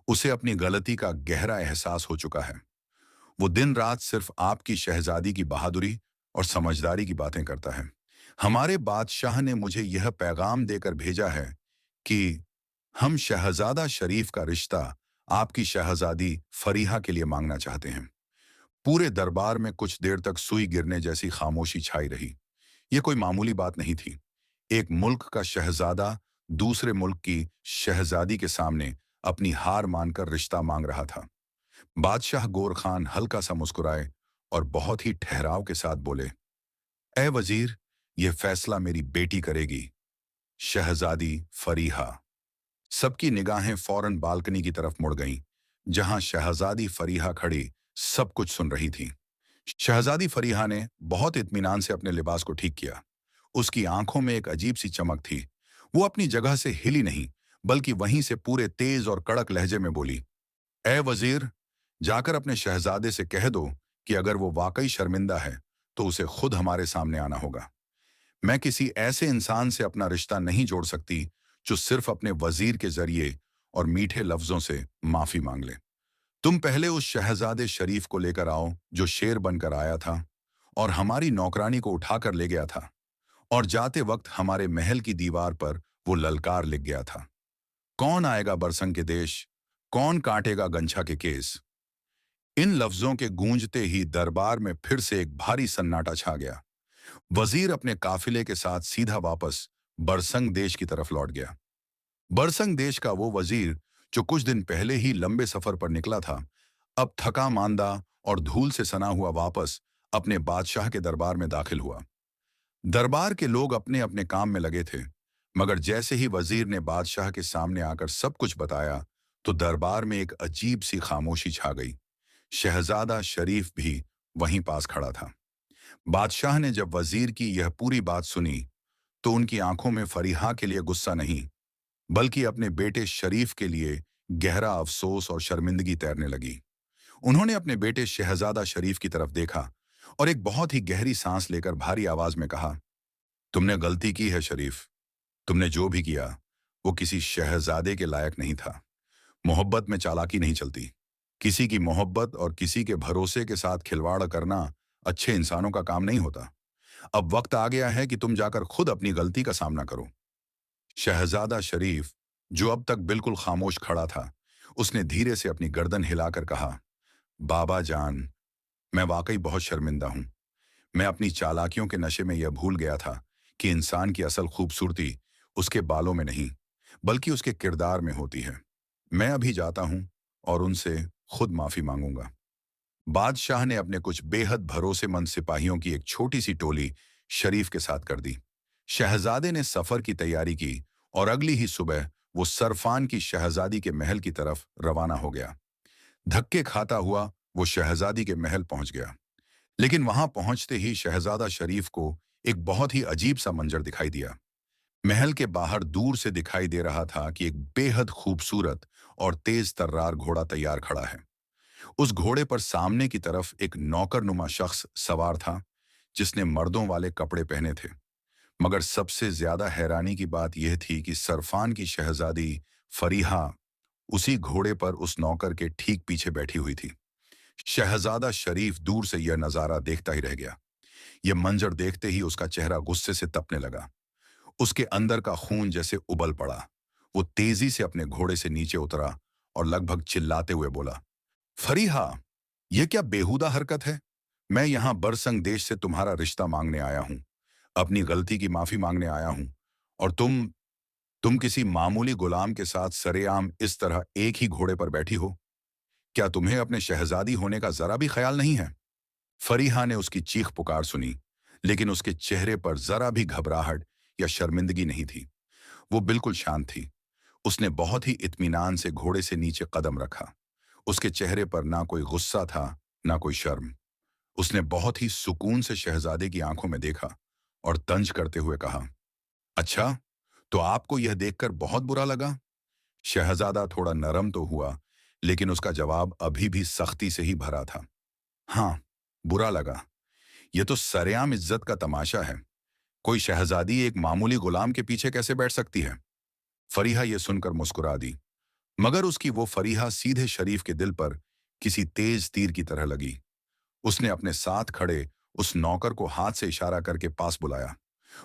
उसे अपनी गलती का गहरा एहसास हो चुका है। वो दिन रात सिर्फ आपकी शहजादी की बहादुरी और समझदारी की बातें करता है। हमारे बादशाह ने मुझे यह पैगाम देकर भेजा है कि हम शहजादा शरीफ का रिश्ता आपकी शहजादी फरीहा के लिए मांगना चाहते हैं। पूरे दरबार में कुछ देर तक सुई गिरने जैसी खामोशी छाई रही। यह कोई मामूली बात नहीं थी। एक मुल्क का शहजादा दूसरे मुल्क की शहजादी के सामने अपनी हार मानकर रिश्ता मांग रहा था। बादशाह गोर खान हल्का सा मुस्कुराए और बहुत ही ठहराव के साथ बोले, ए वजीर, यह फैसला मेरी बेटी करेगी, शहजादी फरीहा। सबकी निगाहें फौरन बालकनी की तरफ मुड़ गईं, जहां शहजादी फरीहा खड़ी सब कुछ सुन रही थी। शहजादी फरीहा ने बहुत इत्मीनान से अपने लिबास को ठीक किया। उसकी आंखों में एक अजीब सी चमक थी। वो अपनी जगह से हिली नहीं, बल्कि वहीं से पूरे तेज और कड़क लहजे में बोली, ए वजीर, जाकर अपने शहजादे से कह दो कि अगर वो वाकई शर्मिंदा है तो उसे खुद हमारे सामने आना होगा। मैं किसी ऐसे इंसान से अपना रिश्ता नहीं जोड़ सकती जो सिर्फ अपने वजीर के जरिए और मीठे लफ्जों से माफी मांग ले। तुम पहले उस शहजादे शरीफ को लेकर आओ जो शेर बनकर आया था और हमारी नौकरानी को उठाकर ले गया था, और जाते वक्त हमारे महल की दीवार पर वो ललकार लिख गया था, कौन आएगा बरसंग के देश, कौन काटेगा गंछा के केस। इन लफ्जों के गूंजते ही दरबार में फिर से एक भारी सन्नाटा छा गया। वजीर अपने काफिले के साथ सीधा वापस बरसंग देश की तरफ लौट गया। बरसंग देश का वो वजीर जो कुछ दिन पहले ही लंबे सफर पर निकला था, अब थका मांदा और धूल से सना हुआ वापस अपने बादशाह के दरबार में दाखिल हुआ। दरबार के लोग अपने अपने काम में लगे थे, मगर जैसे ही वजीर ने बादशाह के सामने आकर सब कुछ बताया, तो दरबार में एक अजीब सी खामोशी छा गई। शहजादा शरीफ भी वहीं पास खड़ा था। बादशाह ने जब वजीर की यह पूरी बात सुनी, तो उनकी आंखों में फरीहा के लिए गुस्सा नहीं, बल्कि अपने बेटे शरीफ के लिए गहरा अफसोस और शर्मिंदगी तैरने लगी। उन्होंने अपने बेटे शहजादा शरीफ की तरफ देखा और एक बहुत ही गहरी सांस लेकर भारी आवाज में कहा, तुमने गलती की है शरीफ। तुमने जो भी किया वो किसी शहजादे के लायक नहीं था। मोहब्बत में चालाकी नहीं चलती। किसी की मोहब्बत और किसी के भरोसे के साथ खिलवाड़ करना अच्छे इंसानों का काम नहीं होता। अब वक्त आ गया है कि तुम जाकर खुद अपनी गलती का सामना करो। शहजादा शरीफ, जो अब तक बिल्कुल खामोश खड़ा था, उसने धीरे से अपनी गर्दन हिलाकर कहा, बाबा जान, मैं वाकई बहुत शर्मिंदा हूं। मैं अपनी चालाकियों के नशे में यह भूल गया था कि इंसान की असल खूबसूरती उसके बालों में नहीं, बल्कि उसके किरदार में होती है। मैं अभी जाता हूं और उनसे खुद माफी मांगूंगा। बादशाह ने अपने कुछ बेहद भरोसेमंद सिपाहियों की एक छोटी सी टोली शरीफ के साथ कर दी। शहजादे ने सफर की तैयारी की और अगली ही सुबह वो सरफान की शहजादी के महल की तरफ रवाना हो गया। धक्के खाता हुआ वो शहजादी के महल पहुंच गया, लेकिन वहां पहुंचते ही शहजादा शरीफ को एक बहुत ही अजीब सा मंजर दिखाई दिया। महल के बाहर दूर से दिखाई दे रहा था कि एक बेहद खूबसूरत और तेज तर्रार घोड़ा तैयार खड़ा है। उस घोड़े पर सामने की तरफ एक नौकरनुमा शख्स सवार था, जिसने मर्दों वाले कपड़े पहने थे। मगर सबसे ज्यादा हैरानी की बात यह थी कि सरफान की शहजादी फरीहा उसी घोड़े पर उस नौकर के ठीक पीछे बैठी हुई थी। शहजादा शरीफ दूर से यह नजारा देखता ही रह गया। यह मंजर देखते ही उसका चेहरा गुस्से से तपने लगा। उसके अंदर का खून जैसे उबल पड़ा। वो तेजी से अपने घोड़े से नीचे उतरा और लगभग चिल्लाते हुए बोला, फरीहा, यह क्या बेहुदा हरकत है? मैं यहां बरसंग देश से तुम्हारा रिश्ता मांगने आया हूं, अपनी गलती की माफी मांगने आया हूं, और तुम किसी मामूली गुलाम के साथ सरेआम इस तरह एक ही घोड़े पर बैठी हो। क्या तुम्हें अपने शहजादी होने का जरा भी ख्याल नहीं है? फरीहा ने उसकी चीख पुकार सुनी, लेकिन उसके चेहरे पर जरा भी घबराहट या शर्मिंदगी नहीं थी। वो बिल्कुल शांत थी। उसने बहुत ही इत्मीनान से घोड़े से नीचे कदम रखा। उसके चेहरे पर ना कोई गुस्सा था, ना कोई शर्म। उसने बहुत ही सुकून से शहजादे की आंखों में देखा और तंज करते हुए कहा, अच्छा, तो आपको यह देखकर बहुत बुरा लगा? शहजादा थोड़ा नरम तो हुआ, लेकिन उसका जवाब अभी भी सख्ती से ही भरा था। हाँ, बुरा लगा। यह तो सरेआम इज्जत का तमाशा है। कोई शहजादी एक मामूली गुलाम के पीछे कैसे बैठ सकती है? फरीहा यह सुनकर मुस्कुरा दी, मगर उसकी वो फरीहा सीधे शरीफ के दिल पर किसी तेज तीर की तरह लगी। उसने अपने साथ खड़े उस नौकर को हाथ से इशारा करके पास बुलाया।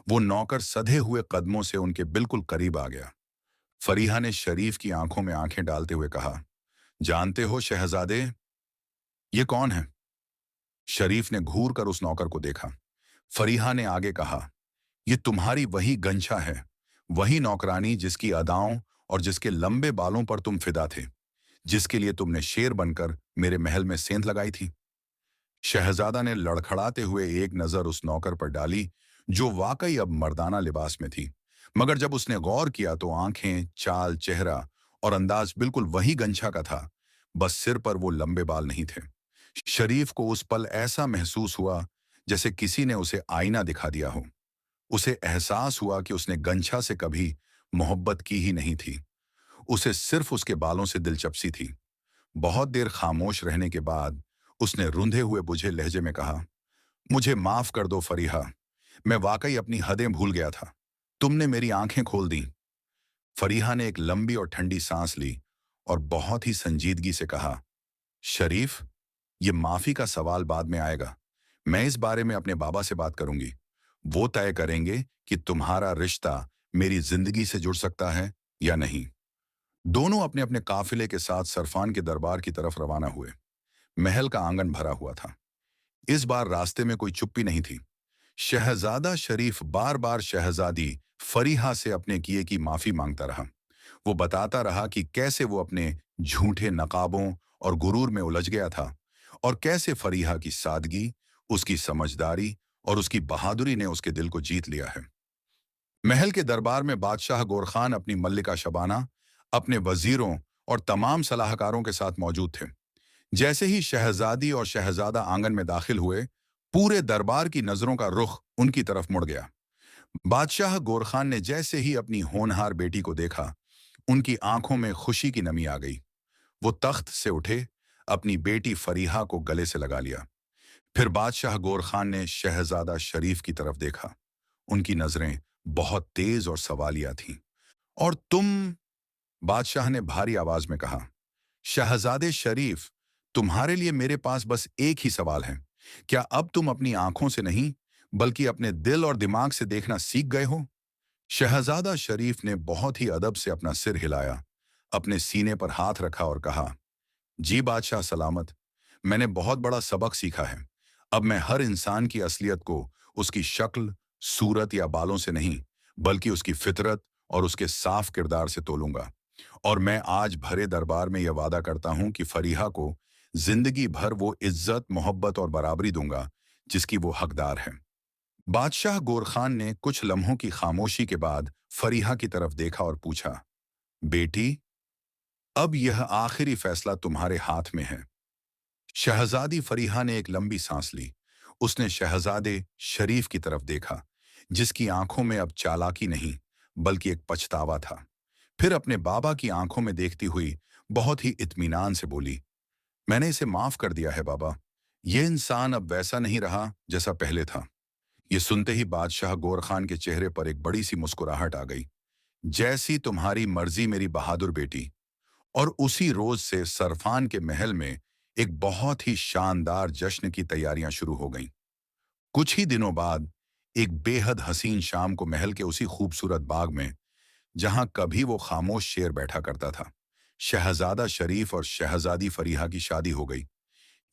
वो नौकर सधे हुए कदमों से उनके बिल्कुल करीब आ गया। फरीहा ने शरीफ की आंखों में आंखें डालते हुए कहा, जानते हो शहजादे, ये कौन है? शरीफ ने घूर कर उस नौकर को देखा। फरीहा ने आगे कहा, ये तुम्हारी वही गंछा है, वही नौकरानी जिसकी अदाओं और जिसके लंबे बालों पर तुम फिदा थे, जिसके लिए तुमने शेर बनकर मेरे महल में सेंध लगाई थी। शहजादा ने लड़खड़ाते हुए एक नजर उस नौकर पर डाली, जो वाकई अब मर्दाना लिबास में थी, मगर जब उसने गौर किया तो आंखें, चाल, चेहरा और अंदाज बिल्कुल वही गंछा का था, बस सिर पर वो लंबे बाल नहीं थे। शरीफ को उस पल ऐसा महसूस हुआ जैसे किसी ने उसे आईना दिखा दिया हो। उसे एहसास हुआ कि उसने गंछा से कभी मोहब्बत की ही नहीं थी। उसे सिर्फ उसके बालों से दिलचस्पी थी। बहुत देर खामोश रहने के बाद उसने रुंधे हुए बुझे लहजे में कहा, मुझे माफ कर दो फरीहा, मैं वाकई अपनी हदें भूल गया था। तुमने मेरी आंखें खोल दी। फरीहा ने एक लंबी और ठंडी सांस ली और बहुत ही संजीदगी से कहा, शरीफ, ये माफी का सवाल बाद में आएगा। मैं इस बारे में अपने बाबा से बात करूंगी। वो तय करेंगे कि तुम्हारा रिश्ता मेरी जिंदगी से जुड़ सकता है या नहीं। दोनों अपने अपने काफिले के साथ सरफान के दरबार की तरफ रवाना हुए। महल का आंगन भरा हुआ था। इस बार रास्ते में कोई चुप्पी नहीं थी। शहजादा शरीफ बार बार शहजादी फरीहा से अपने किए की माफी मांगता रहा। वो बताता रहा कि कैसे वो अपने झूठे नकाबों और गुरूर में उलझ गया था और कैसे फरीहा की सादगी, उसकी समझदारी और उसकी बहादुरी ने उसके दिल को जीत लिया है। महल के दरबार में बादशाह गोरखान अपनी मल्लिका शबाना, अपने वजीरों और तमाम सलाहकारों के साथ मौजूद थे। जैसे ही शहजादी और शहजादा आंगन में दाखिल हुए, पूरे दरबार की नजरों का रुख उनकी तरफ मुड़ गया। बादशाह गोरखान ने जैसे ही अपनी होनहार बेटी को देखा, उनकी आंखों में खुशी की नमी आ गई। वो तख्त से उठे, अपनी बेटी फरीहा को गले से लगा लिया। फिर बादशाह गोरखान ने शहजादा शरीफ की तरफ देखा। उनकी नजरें बहुत तेज और सवालिया थीं। और तुम, बादशाह ने भारी आवाज में कहा, शहजादे शरीफ, तुम्हारे लिए मेरे पास बस एक ही सवाल है। क्या अब तुम अपनी आंखों से नहीं, बल्कि अपने दिल और दिमाग से देखना सीख गए हो? शहजादा शरीफ ने बहुत ही अदब से अपना सिर हिलाया, अपने सीने पर हाथ रखा और कहा, जी बादशाह सलामत, मैंने बहुत बड़ा सबक सीखा है। अब मैं हर इंसान की असलियत को उसकी शक्ल, सूरत या बालों से नहीं, बल्कि उसकी फितरत और उसके साफ किरदार से तोलूंगा। और मैं आज भरे दरबार में यह वादा करता हूं कि फरीहा को जिंदगी भर वो इज्जत, मोहब्बत और बराबरी दूंगा जिसकी वो हकदार है। बादशाह गोरखान ने कुछ लम्हों की खामोशी के बाद फरीहा की तरफ देखा और पूछा, बेटी, अब यह आखिरी फैसला तुम्हारे हाथ में है। शहजादी फरीहा ने एक लंबी सांस ली। उसने शहजादे शरीफ की तरफ देखा, जिसकी आंखों में अब चालाकी नहीं, बल्कि एक पछतावा था। फिर अपने बाबा की आंखों में देखती हुई बहुत ही इत्मीनान से बोली, मैंने इसे माफ कर दिया है बाबा। यह इंसान अब वैसा नहीं रहा जैसा पहले था। ये सुनते ही बादशाह गोर खान के चेहरे पर एक बड़ी सी मुस्कुराहट आ गई। जैसी तुम्हारी मर्जी मेरी बहादुर बेटी। और उसी रोज से सरफान के महल में एक बहुत ही शानदार जश्न की तैयारियां शुरू हो गईं। कुछ ही दिनों बाद एक बेहद हसीन शाम को महल के उसी खूबसूरत बाग में, जहां कभी वो खामोश शेर बैठा करता था, शहजादा शरीफ और शहजादी फरीहा की शादी हो गई।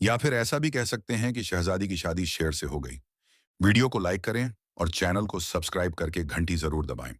या फिर ऐसा भी कह सकते हैं कि शहजादी की शादी शेर से हो गई। वीडियो को लाइक करें और चैनल को सब्सक्राइब करके घंटी जरूर दबाएं।